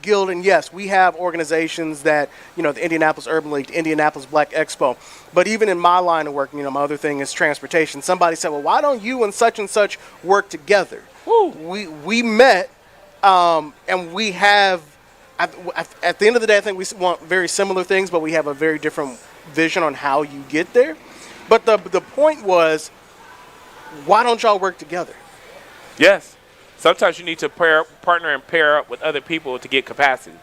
Guild, and yes, we have organizations that, the Indianapolis Urban League, the Indianapolis Black Expo. But even in my line of work, my other thing is transportation. Somebody said, well, why don't you and such work together? Woo. We met, and we have, at the end of the day, I think we want very similar things, but we have a very different vision on how you get there. But the point was, why don't y'all work together? Yes. Sometimes you need to partner and pair up with other people to get capacity.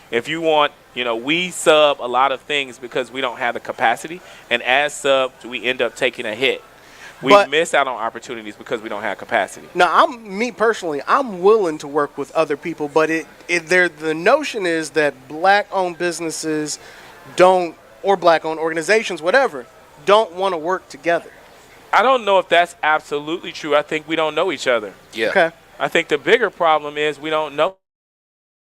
If you want, we sub a lot of things because we don't have the capacity. And as subs, we end up taking a hit. We miss out on opportunities because we don't have capacity. Now, me personally, I'm willing to work with other people, but the notion is that black-owned businesses don't, or black-owned organizations, whatever, don't want to work together. I don't know if that's absolutely true. I think we don't know each other. Yeah. Okay. I think the bigger problem is we don't know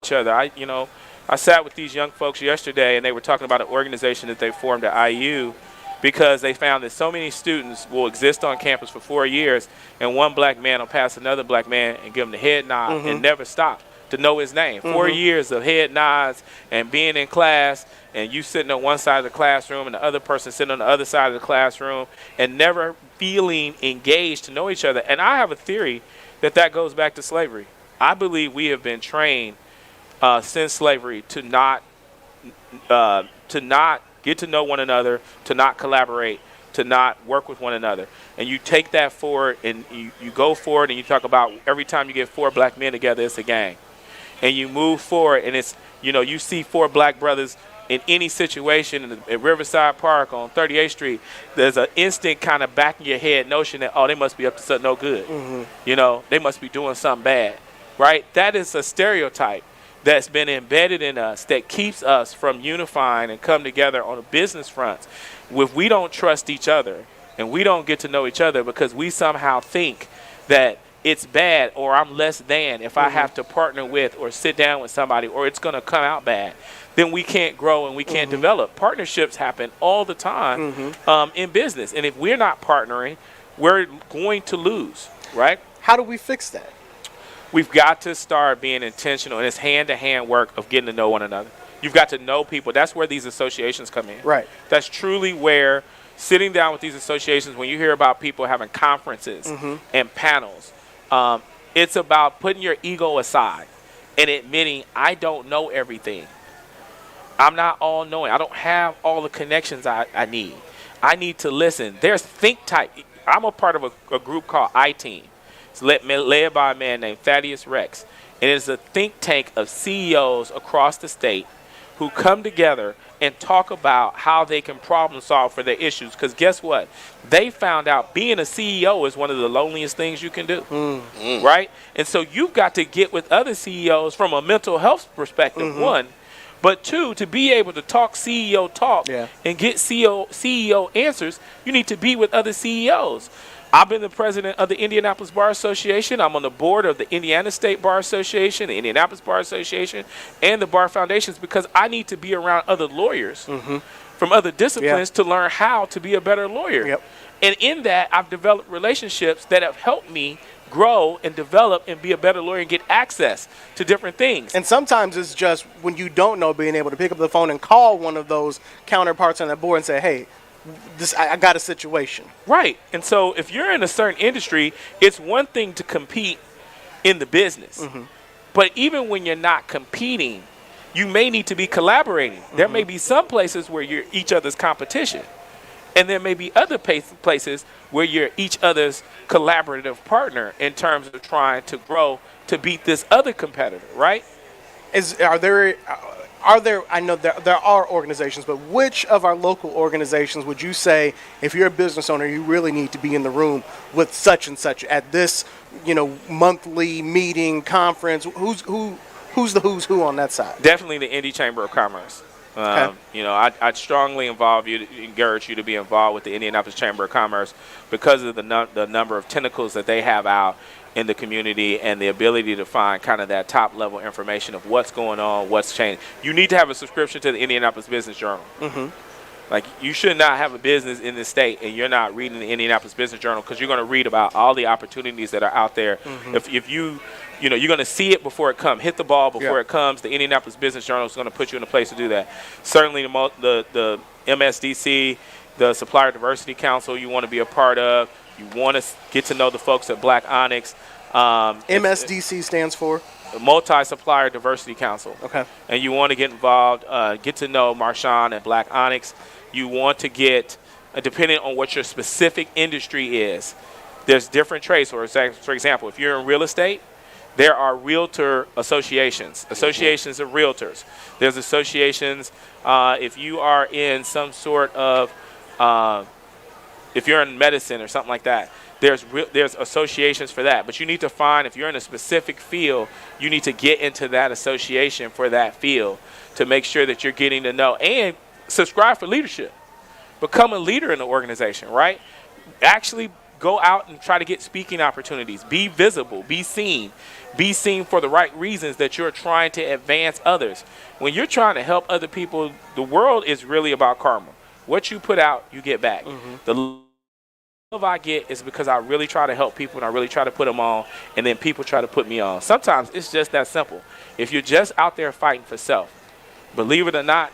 each other. I sat with these young folks yesterday, and they were talking about an organization that they formed at IU because they found that so many students will exist on campus for 4 years, and one black man will pass another black man and give him the head nod and never stop to know his name. 4 years of head nods and being in class, and you sitting on one side of the classroom and the other person sitting on the other side of the classroom and never feeling engaged to know each other. And I have a theory that goes back to slavery. I believe we have been trained since slavery to not get to know one another, to not collaborate, to not work with one another. And you take that forward and you go forward and you talk about every time you get 4 black men together, it's a gang. And you move forward and it's, you see 4 black brothers in any situation at Riverside Park on 38th Street, there's an instant kind of back in your head notion that, they must be up to something no good. They must be doing something bad, right? That is a stereotype that's been embedded in us that keeps us from unifying and come together on a business front. If we don't trust each other and we don't get to know each other because we somehow think that it's bad or I'm less than if I have to partner with or sit down with somebody or it's going to come out bad, then we can't grow and we can't develop. Partnerships happen all the time in business. And if we're not partnering, we're going to lose, right? How do we fix that? We've got to start being intentional, and it's hand-to-hand work of getting to know one another. You've got to know people. That's where these associations come in. Right. That's truly where sitting down with these associations, when you hear about people having conferences and panels, it's about putting your ego aside and admitting, I don't know everything. I'm not all knowing. I don't have all the connections I need. I need to listen. There's think type. I'm a part of a group called I-Team. It's led by a man named Thaddeus Rex. It is a think tank of CEOs across the state who come together and talk about how they can problem solve for their issues. Because guess what? They found out being a CEO is one of the loneliest things you can do, right? And so you've got to get with other CEOs from a mental health perspective, one. But two, to be able to talk CEO talk and get CEO answers, you need to be with other CEOs. I've been the president of the Indianapolis Bar Association. I'm on the board of the Indiana State Bar Association, the Indianapolis Bar Association, and the Bar Foundations because I need to be around other lawyers from other disciplines to learn how to be a better lawyer. And in that, I've developed relationships that have helped me grow and develop and be a better lawyer and get access to different things. And sometimes it's just when you don't know, being able to pick up the phone and call one of those counterparts on that board and say, hey, I got a situation. Right. And so if you're in a certain industry, it's one thing to compete in the business. But even when you're not competing, you may need to be collaborating. There may be some places where you're each other's competition. And there may be other places where you're each other's collaborative partner in terms of trying to grow to beat this other competitor, right? Are there? I know there are organizations, but which of our local organizations would you say, if you're a business owner, you really need to be in the room with such and such at this, monthly meeting, conference? Who's the who's who on that side? Definitely the Indy Chamber of Commerce. I'd strongly encourage you to be involved with the Indianapolis Chamber of Commerce because of the number of tentacles that they have out in the community and the ability to find kind of that top level information of what's going on, what's changing. You need to have a subscription to the Indianapolis Business Journal. Like, you should not have a business in this state and you're not reading the Indianapolis Business Journal because you're going to read about all the opportunities that are out there. If you're going to see it before it comes. Hit the ball before it comes. The Indianapolis Business Journal is going to put you in a place to do that. Certainly the MSDC, the Supplier Diversity Council you want to be a part of. You want to get to know the folks at Black Onyx. MSDC stands for? Multi-Supplier Diversity Council. Okay. And you want to get involved, get to know Marshawn and Black Onyx. You want to get, depending on what your specific industry is, there's different trades. For example, if you're in real estate, there are realtor associations of realtors. There's associations if you are in some sort of, if you're in medicine or something like that, there's associations for that. But you need to find, if you're in a specific field, you need to get into that association for that field to make sure that you're getting to know and subscribe for leadership. Become a leader in the organization, right? Actually go out and try to get speaking opportunities. Be visible. Be seen. Be seen for the right reasons that you're trying to advance others. When you're trying to help other people, the world is really about karma. What you put out, you get back. The love I get is because I really try to help people and I really try to put them on, and then people try to put me on. Sometimes it's just that simple. If you're just out there fighting for self, believe it or not,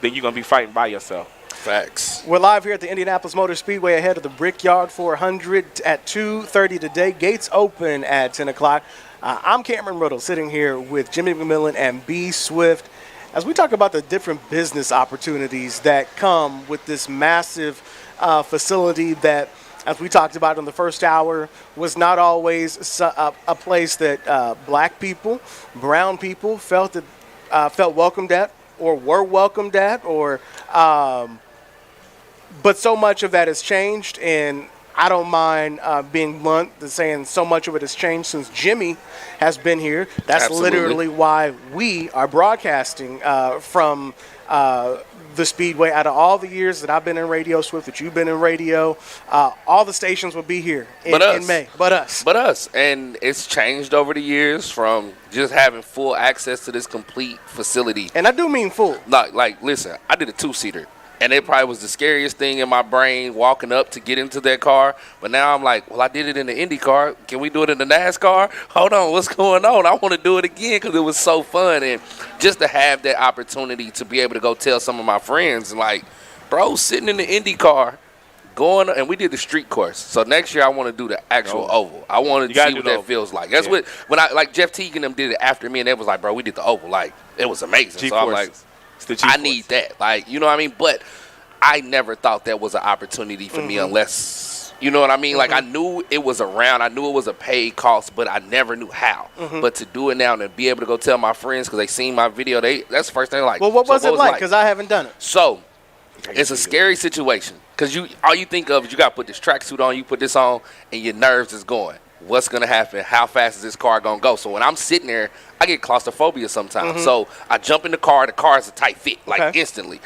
then you're going to be fighting by yourself. Facts. We're live here at the Indianapolis Motor Speedway ahead of the Brickyard 400 at 2:30 today. Gates open at 10 o'clock. I'm Cameron Ridle, sitting here with Jimmy McMillan and B. Swift as we talk about the different business opportunities that come with this massive facility that, as we talked about in the first hour, was not always a place that black people, brown people felt welcomed at or were welcomed at, or but so much of that has changed, and I don't mind being blunt and saying so much of it has changed since Jimmy has been here. That's Absolutely. literally why we are broadcasting from the Speedway. Out of all the years that I've been in radio, Swift, that you've been in radio, all the stations will be here in May. But us. And it's changed over the years from just having full access to this complete facility. And I do mean full. Like, listen, I did a two-seater. And it probably was the scariest thing in my brain walking up to get into that car. But now I'm like, well, I did it in the Indy car. Can we do it in the NASCAR? Hold on, what's going on? I want to do it again because it was so fun. And just to have that opportunity to be able to go tell some of my friends, like, bro, sitting in the Indy car, going, and we did the street course. So next year I want to do the actual oval. I want to see what that feels like. That's what, when I, like Jeff Teague and them did it after me, and they was like, bro, we did the oval. Like, it was amazing. So I'm like, It's the I G-force. need that. Like, you know what I mean? But I never thought that was an opportunity for me unless, you know what I mean? Like, I knew it was around. I knew it was a paid cost, but I never knew how. But to do it now and be able to go tell my friends because they seen my video, that's the first thing like. Well, what was it like? Because I haven't done it. So, it's a scary situation because all you think of is you got to put this tracksuit on, you put this on, and your nerves is going. What's going to happen? How fast is this car going to go? So when I'm sitting there, I get claustrophobia sometimes. So I jump in the car is a tight fit, like instantly.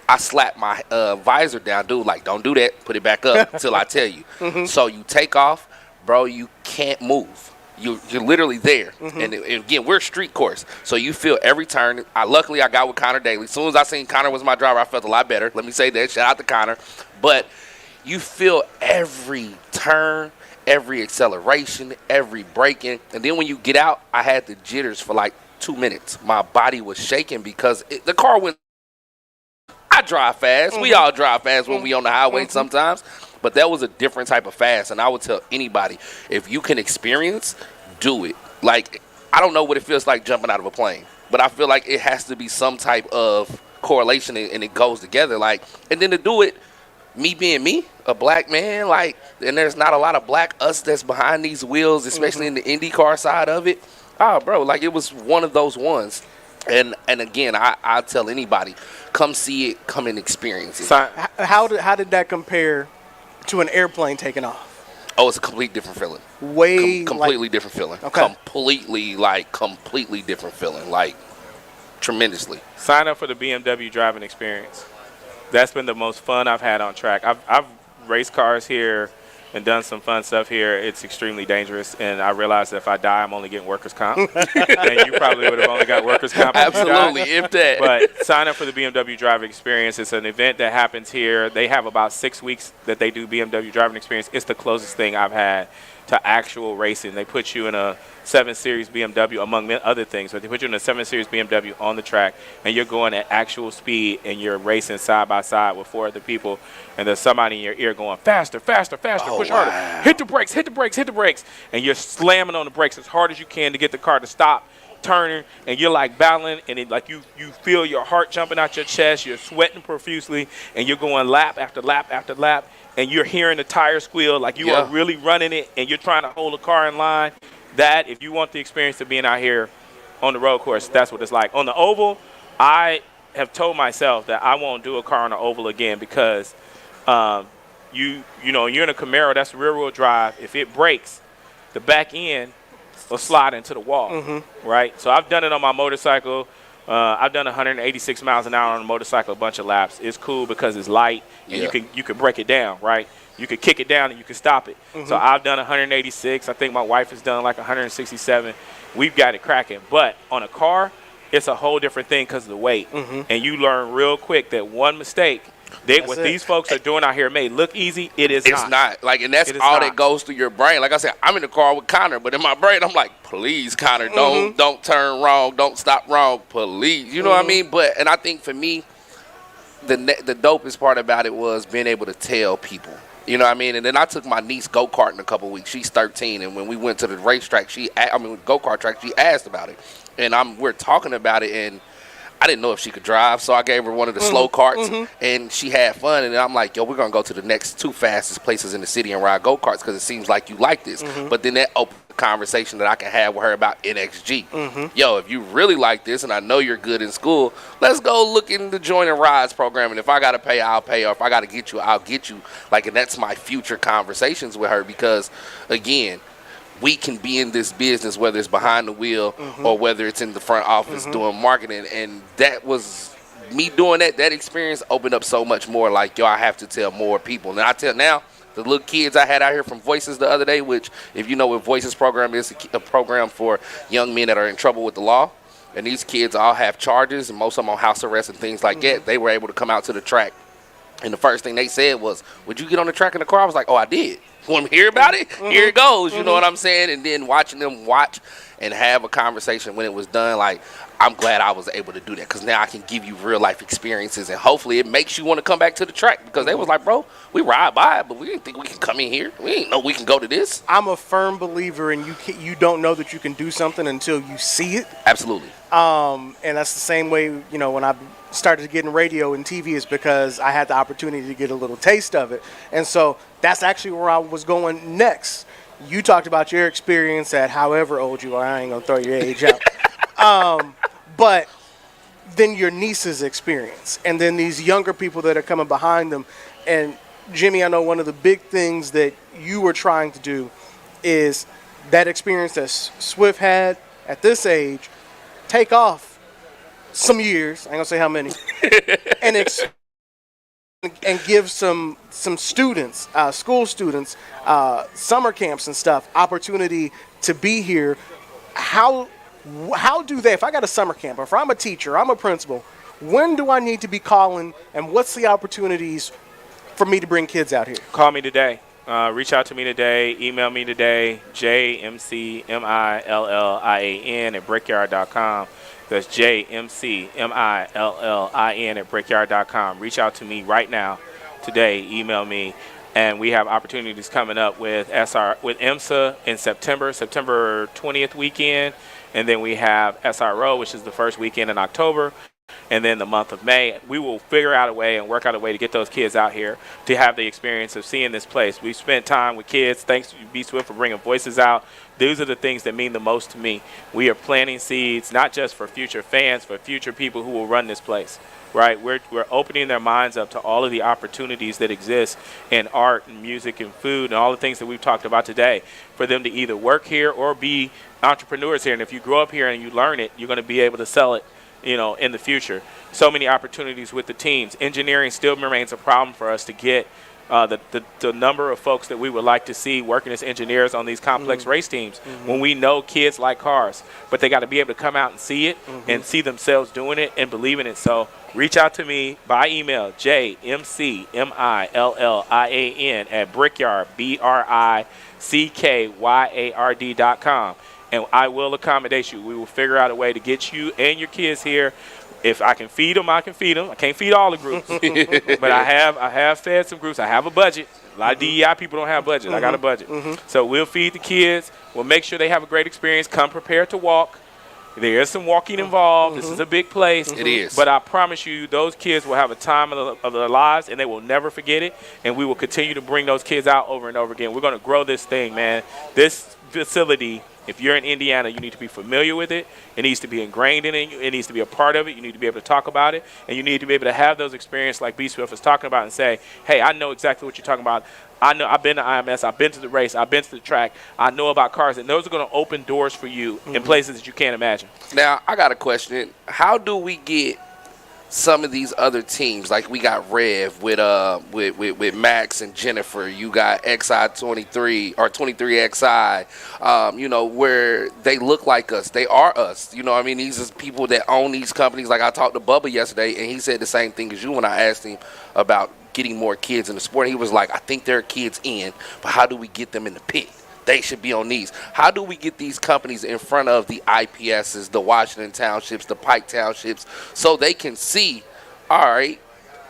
I slap my visor down, dude, like, don't do that. Put it back up until I tell you. So you take off, bro, you can't move. You're literally there. And again, we're a street course. So you feel every turn. Luckily, I got with Connor daily. As soon as I seen Connor was my driver, I felt a lot better. Let me say that. Shout out to Connor. But you feel every turn, every acceleration, every braking. And then when you get out, I had the jitters for like 2 minutes. My body was shaking because the car went. I drive fast. We all drive fast when we on the highway sometimes. But that was a different type of fast. And I would tell anybody, if you can experience, do it. Like, I don't know what it feels like jumping out of a plane. But I feel like it has to be some type of correlation and it goes together. Like, and then to do it, me being me, a black man, like, and there's not a lot of black us that's behind these wheels, especially in the IndyCar side of it. Oh, bro, like it was one of those ones. And again, I tell anybody, come see it, come and experience it. So how did that compare to an airplane taking off? Oh, it's a complete different feeling. Completely different feeling. Okay. Completely different feeling. Like, tremendously. Sign up for the BMW driving experience. That's been the most fun I've had on track. I've raced cars here and done some fun stuff here. It's extremely dangerous, and I realized that if I die, I'm only getting workers' comp. And you probably would have only got workers' comp. Absolutely, if that. But sign up for the BMW driving experience. It's an event that happens here. They have about 6 weeks that they do BMW driving experience. It's the closest thing I've had to actual racing. They put you in a 7 Series BMW, among other things, but they put you in a 7 Series BMW on the track, and you're going at actual speed, and you're racing side by side with 4 other people, and there's somebody in your ear going, faster, faster, faster, push harder, hit the brakes, hit the brakes, hit the brakes, and you're slamming on the brakes as hard as you can to get the car to stop, turning, and you're like battling, and it, like you feel your heart jumping out your chest, you're sweating profusely, and you're going lap after lap after lap, and you're hearing the tire squeal like you are really running it, and you're trying to hold the car in line. That, if you want the experience of being out here on the road course, that's what it's like. On the oval, I have told myself that I won't do a car on the oval again because you're in a Camaro, that's rear-wheel drive. If it breaks, the back end will slide into the wall, right? So I've done it on my motorcycle. I've done 186 miles an hour on a motorcycle, a bunch of laps. It's cool because it's light, and you can break it down, right? You can kick it down and you can stop it. So I've done 186. I think my wife has done like 167. We've got it cracking. But on a car, it's a whole different thing because of the weight. And you learn real quick that one mistake, what these folks are doing out here may look easy. It's not. Like, and that's all that goes through your brain. Like I said, I'm in the car with Connor, but in my brain, I'm like, please, Connor, don't turn wrong, don't stop wrong, please. You know what I mean? And I think for me, the dopest part about it was being able to tell people. You know what I mean? And then I took my niece go-karting a couple weeks. She's 13, and when we went to the racetrack, go-kart track, she asked about it. And we're talking about it, and I didn't know if she could drive, so I gave her one of the slow carts, and she had fun. And I'm like, yo, we're going to go to the next 2 fastest places in the city and ride go-karts because it seems like you like this. But then that opened a conversation that I can have with her about NXG. Yo, if you really like this and I know you're good in school, let's go look in the Join and Rides program. And if I got to pay, I'll pay. Or if I got to get you, I'll get you. Like, and that's my future conversations with her because, again, we can be in this business, whether it's behind the wheel or whether it's in the front office doing marketing. And that was me doing that. That experience opened up so much more. Like, yo, I have to tell more people. And I tell now, the little kids I had out here from Voices the other day, which, if you know what Voices program is, a program for young men that are in trouble with the law. And these kids all have charges, and most of them on house arrest and things like that. They were able to come out to the track. And the first thing they said was, would you get on the track in the car? I was like, oh, I did. Want to hear about it? Here it goes. You know what I'm saying? And then watching them watch and have a conversation when it was done, like, I'm glad I was able to do that because now I can give you real life experiences, and hopefully it makes you want to come back to the track because they was like, bro, we ride by it, but we didn't think we can come in here. We didn't know we can go to this. I'm a firm believer in you don't know that you can do something until you see it. Absolutely. And that's the same way, when I started getting radio and TV is because I had the opportunity to get a little taste of it. And so that's actually where I was going next. You talked about your experience at however old you are. I ain't going to throw your age out. But then your niece's experience, and then these younger people that are coming behind them. And Jimmy, I know one of the big things that you were trying to do is that experience that Swift had at this age, take off some years, I ain't gonna say how many, and give some students, school students, summer camps and stuff, opportunity to be here. How do they, if I got a summer camp, or if I'm a teacher, I'm a principal, when do I need to be calling, and what's the opportunities for me to bring kids out here? Call me today. Reach out to me today. Email me today, jmcmillian at brickyard.com. That's jmcmillian at brickyard.com. Reach out to me right now, today. Email me. And we have opportunities coming up with IMSA in September 20th weekend. And then we have SRO, which is the first weekend in October. And then the month of May, we will figure out a way and work out a way to get those kids out here to have the experience of seeing this place. We've spent time with kids. Thanks to B Swift for bringing voices out. These are the things that mean the most to me. We are planting seeds, not just for future fans, but future people who will run this place. Right, we're opening their minds up to all of the opportunities that exist in art and music and food and all the things that we've talked about today, for them to either work here or be entrepreneurs here. And if you grow up here and you learn it, you're going to be able to sell it, in the future. So many opportunities with the teams. Engineering still remains a problem for us to get the number of folks that we would like to see working as engineers on these complex race teams, when we know kids like cars, but they got to be able to come out and see it and see themselves doing it and believe in it. So reach out to me by email, jmcmillian at brickyard, brickyard.com, and I will accommodate you. We will figure out a way to get you and your kids here. If I can feed them, I can feed them. I can't feed all the groups, but I have fed some groups. I have a budget. A lot of DEI people don't have budget. I got a budget. So we'll feed the kids. We'll make sure they have a great experience. Come prepared to walk. There is some walking involved. This is a big place. It is. But I promise you, those kids will have a time of their lives, and they will never forget it. And we will continue to bring those kids out over and over again. We're going to grow this thing, man. This facility, if you're in Indiana, you need to be familiar with it. It needs to be ingrained in it. It needs to be a part of it. You need to be able to talk about it. And you need to be able to have those experiences like B Swift was talking about and say, hey, I know exactly what you're talking about. I know I've been to IMS. I've been to the race. I've been to the track. I know about cars. And those are going to open doors for you in places that you can't imagine. Now, I got a question. How do we get some of these other teams, like we got Rev with Max and Jennifer, you got XI23 or 23XI, where they look like us. They are us. These are people that own these companies. Like I talked to Bubba yesterday, and he said the same thing as you when I asked him about getting more kids in the sport. He was like, I think there are kids in, but how do we get them in the pit? They should be on these. How do we get these companies in front of the IPSs, the Washington Townships, the Pike Townships, so they can see, all right,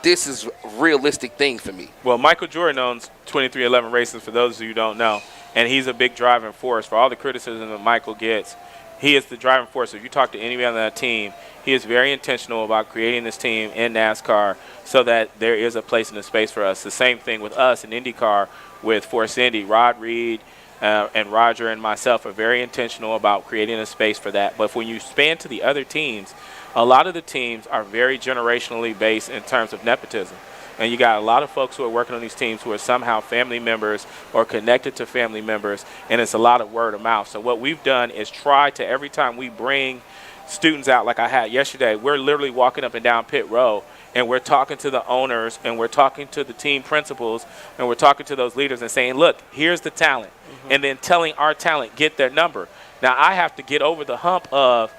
this is a realistic thing for me? Well, Michael Jordan owns 2311 Races, for those of you who don't know, and he's a big driving force. For all the criticism that Michael gets, he is the driving force. If you talk to anybody on that team, he is very intentional about creating this team in NASCAR so that there is a place in the space for us. The same thing with us in IndyCar with Force Indy. Rod Reed and Roger and myself are very intentional about creating a space for that. But when you span to the other teams, a lot of the teams are very generationally based in terms of nepotism. And you got a lot of folks who are working on these teams who are somehow family members or connected to family members, and it's a lot of word of mouth. So what we've done is try to, every time we bring students out like I had yesterday, we're literally walking up and down pit row, and we're talking to the owners, and we're talking to the team principals, and we're talking to those leaders and saying, look, here's the talent, and then telling our talent, get their number. Now, I have to get over the hump of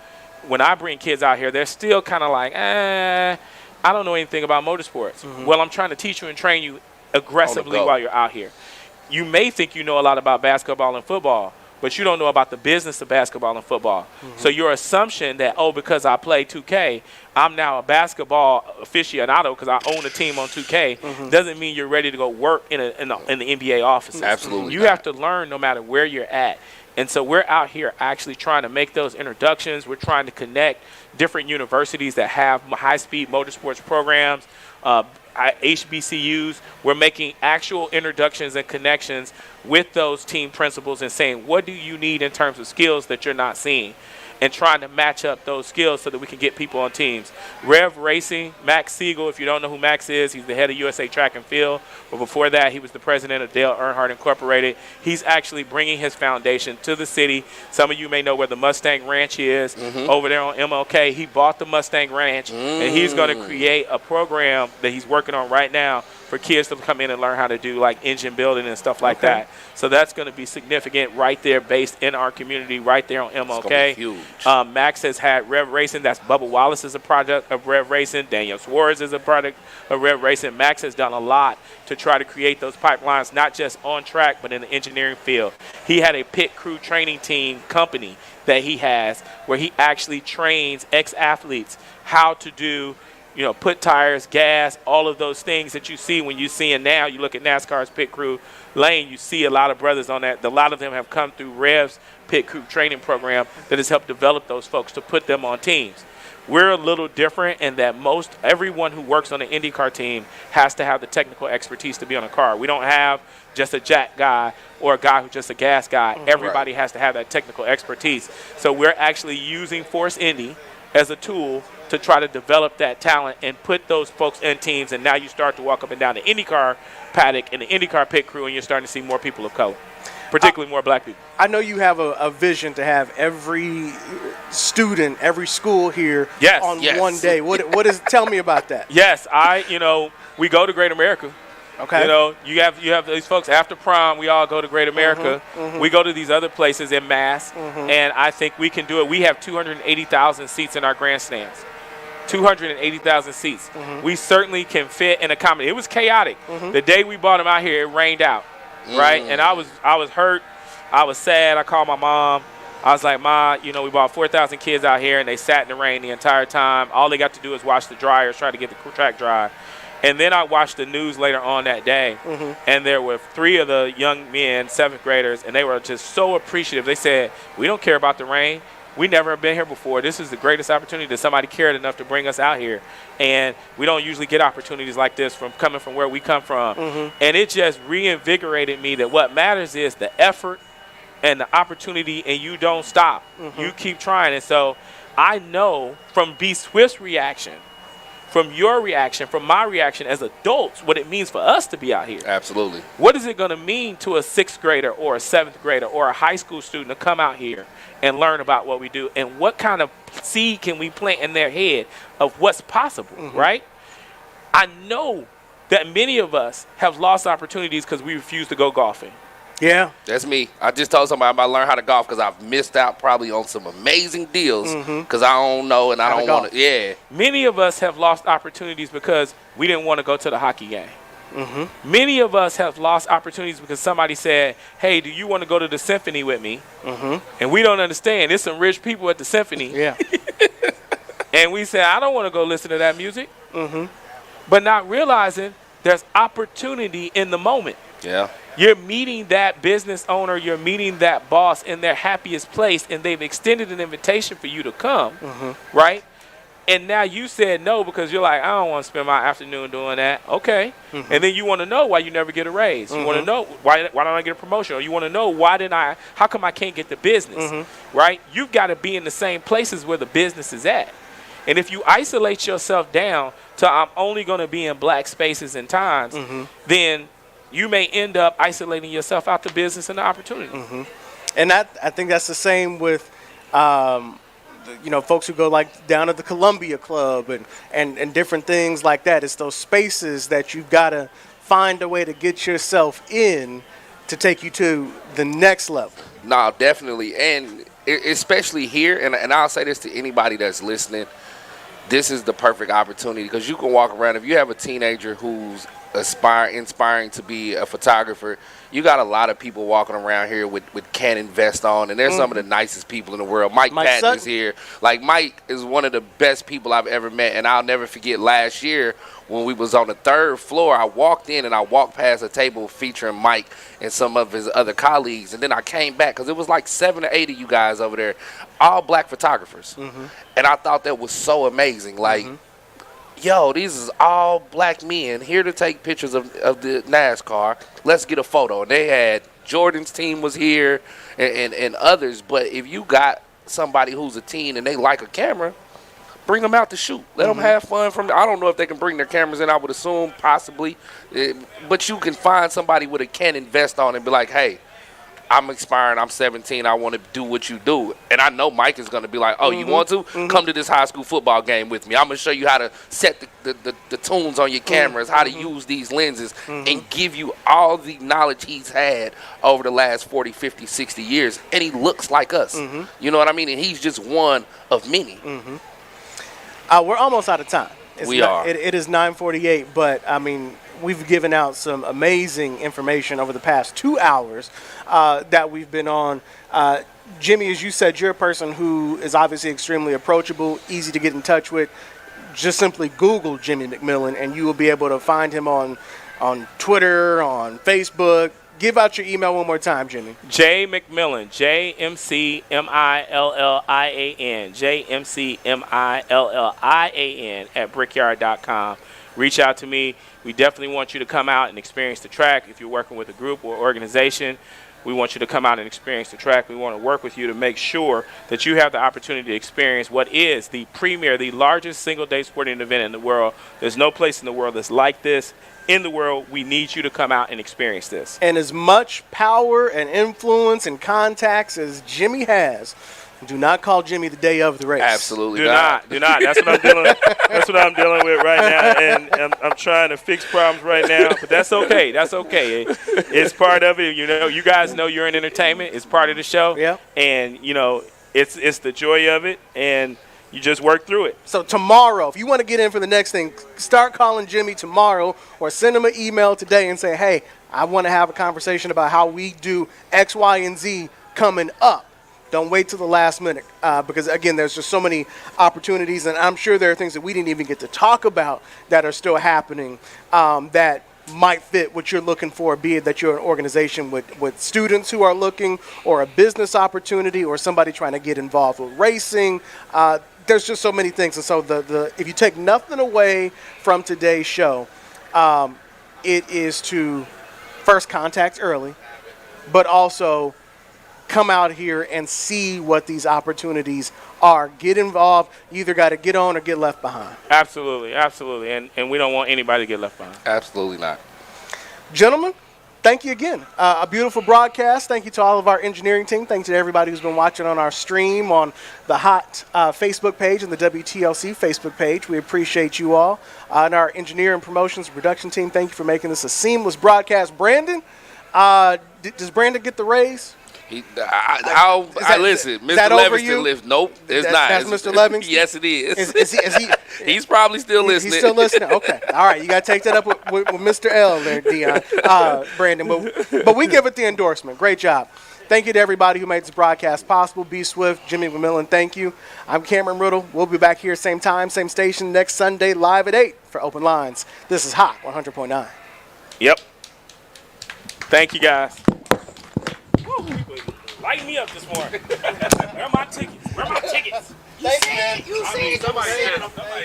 when I bring kids out here, they're still kind of like, I don't know anything about motorsports. Well, I'm trying to teach you and train you aggressively while you're out here. You may think you know a lot about basketball and football. but you don't know about the business of basketball and football. So your assumption that, because I play 2K, I'm now a basketball aficionado because I own a team on 2K, doesn't mean you're ready to go work in the NBA offices. Absolutely You not. have to learn no matter where you're at. And so we're out here actually trying to make those introductions. We're trying to connect different universities that have high-speed motorsports programs, HBCUs. We're making actual introductions and connections with those team principals and saying, what do you need in terms of skills that you're not seeing? And trying to match up those skills so that we can get people on teams. Rev Racing, Max Siegel, if you don't know who Max is, he's the head of USA Track and Field. But before that, he was the president of Dale Earnhardt Incorporated. He's actually bringing his foundation to the city. Some of you may know where the Mustang Ranch is over there on MLK. He bought the Mustang Ranch, and he's going to create a program that he's working on right now for kids to come in and learn how to do like engine building and stuff like that. So that's going to be significant right there, based in our community, right there on MLK. Huge. Max has had Rev Racing. That's Bubba Wallace is a project of Rev Racing. Daniel Suarez is a product of Rev Racing. Max has done a lot to try to create those pipelines, not just on track, but in the engineering field. He had a pit crew training team company that he has where he actually trains ex-athletes how to do, put tires, gas, all of those things that you see when you see it now. You look at NASCAR's pit crew lane, you see a lot of brothers on that. A lot of them have come through Rev's pit crew training program that has helped develop those folks to put them on teams. We're a little different in that everyone who works on an IndyCar team has to have the technical expertise to be on a car. We don't have just a jack guy or a guy who's just a gas guy. Everybody has to have that technical expertise. So we're actually using Force Indy as a tool to try to develop that talent and put those folks in teams. And now you start to walk up and down the IndyCar paddock and the IndyCar pit crew, and you're starting to see more people of color, particularly more black people. I know you have a vision to have every student, every school here on one day. What is? Tell me about that. Yes, we go to Great America. Okay. You have these folks after prom. We all go to Great America. We go to these other places in mass, and I think we can do it. We have 280,000 seats in our grandstands. 280,000 seats. We certainly can fit and accommodate. It was chaotic. The day we brought them out here, it rained out, right? And I was hurt. I was sad. I called my mom. I was like, Ma, we brought 4,000 kids out here, and they sat in the rain the entire time. All they got to do is wash the dryers, try to get the track dry. And then I watched the news later on that day, and there were 3 of the young men, 7th graders, and they were just so appreciative. They said, we don't care about the rain. We never have been here before. This is the greatest opportunity that somebody cared enough to bring us out here. And we don't usually get opportunities like this coming from where we come from. And it just reinvigorated me that what matters is the effort and the opportunity, and you don't stop. You keep trying. And so I know from B. Swift's reaction, from your reaction, from my reaction as adults, what it means for us to be out here. Absolutely. What is it going to mean to a 6th grader or a 7th grader or a high school student to come out here and learn about what we do? And what kind of seed can we plant in their head of what's possible, right? I know that many of us have lost opportunities because we refuse to go golfing. Yeah. That's me. I just told somebody I'm about to learn how to golf because I've missed out probably on some amazing deals because I don't know and I don't want to. Yeah. Many of us have lost opportunities because we didn't want to go to the hockey game. Many of us have lost opportunities because somebody said, hey, do you want to go to the symphony with me? And we don't understand. There's some rich people at the symphony. Yeah. And we said, I don't want to go listen to that music. But not realizing there's opportunity in the moment. Yeah. You're meeting that business owner, you're meeting that boss in their happiest place, and they've extended an invitation for you to come, right? And now you said no because you're like, I don't want to spend my afternoon doing that. Okay. And then you want to know why you never get a raise. You want to know why don't I get a promotion? Or you want to know how come I can't get the business, right? You've got to be in the same places where the business is at. And if you isolate yourself down to I'm only going to be in black spaces and times, then you may end up isolating yourself out the business and the opportunity. And I think that's the same with, folks who go like down to the Columbia Club and different things like that. It's those spaces that you've got to find a way to get yourself in to take you to the next level. No, definitely. And especially here, and I'll say this to anybody that's listening, this is the perfect opportunity because you can walk around. If you have a teenager who's inspiring to be a photographer. You got a lot of people walking around here with Canon vest on, and they're some of the nicest people in the world. Mike Patton Sutton is here. Like, Mike is one of the best people I've ever met, and I'll never forget last year when we was on the 3rd floor. I walked in and I walked past a table featuring Mike and some of his other colleagues, and then I came back because it was like 7 or 8 of you guys over there, all black photographers, and I thought that was so amazing. Like, yo, these is all black men here to take pictures of the NASCAR. Let's get a photo. And they had Jordan's team was here and others. But if you got somebody who's a teen and they like a camera, bring them out to shoot. Let them have fun. I don't know if they can bring their cameras in. I would assume possibly. But you can find somebody with a Canon vest on and be like, hey, I'm expiring. I'm 17. I want to do what you do. And I know Mike is going to be like, oh, you want to? Come to this high school football game with me. I'm going to show you how to set the tunes on your cameras, how to use these lenses, and give you all the knowledge he's had over the last 40, 50, 60 years. And he looks like us. You know what I mean? And he's just one of many. We're almost out of time. We are. It is 9:48, but, I mean, we've given out some amazing information over the past 2 hours that we've been on. Jimmy, as you said, you're a person who is obviously extremely approachable, easy to get in touch with. Just simply Google Jimmy McMillan, and you will be able to find him on Twitter, on Facebook. Give out your email one more time, Jimmy. J McMillan, JMCMILLIAN, JMCMILLIAN at Brickyard.com. Reach out to me. We definitely want you to come out and experience the track. If you're working with a group or organization, we want you to come out and experience the track. We want to work with you to make sure that you have the opportunity to experience what is the premier, the largest single-day sporting event in the world. There's no place in the world that's like this. In the world, we need you to come out and experience this. And as much power and influence and contacts as Jimmy has, do not call Jimmy the day of the race. Absolutely Do not. That's what I'm dealing. That's what I'm dealing with right now, and I'm trying to fix problems right now. But that's okay. That's okay. It's part of it. You know, you guys know you're in entertainment. It's part of the show. Yeah. And you know, it's the joy of it, and you just work through it. So tomorrow, if you want to get in for the next thing, start calling Jimmy tomorrow or send him an email today and say, hey, I want to have a conversation about how we do X, Y, and Z coming up. Don't wait till the last minute because, again, there's just so many opportunities, and I'm sure there are things that we didn't even get to talk about that are still happening that might fit what you're looking for, be it that you're an organization with students who are looking, or a business opportunity, or somebody trying to get involved with racing. There's just so many things. And so if you take nothing away from today's show, it is to first contact early, but also come out here and see what these opportunities are. Get involved. You either got to get on or get left behind. Absolutely. And we don't want anybody to get left behind. Absolutely not. Gentlemen, thank you again. A beautiful broadcast. Thank you to all of our engineering team. Thanks to everybody who's been watching on our stream on the Hot Facebook page and the WTLC Facebook page. We appreciate you all. And our engineer and promotions and production team, thank you for making this a seamless broadcast. Brandon, does Brandon get the raise? Listen, Mr. Levingston lives. Nope, it's not. That's Mr. Levingston? Yes, it is. Is he He's probably still listening. He's still listening? Okay. All right, you got to take that up with Mr. L there, Dion. Brandon. But we give it the endorsement. Great job. Thank you to everybody who made this broadcast possible. Be Swift, Jimmy McMillan, thank you. I'm Cameron Ridle. We'll be back here same time, same station next Sunday, live at 8 for Open Lines. This is Hot 100.9. Yep. Thank you, guys. Light me up this morning. Where are my tickets? Where are my tickets? You said somebody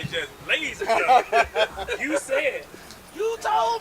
just lazy. You said. You told me.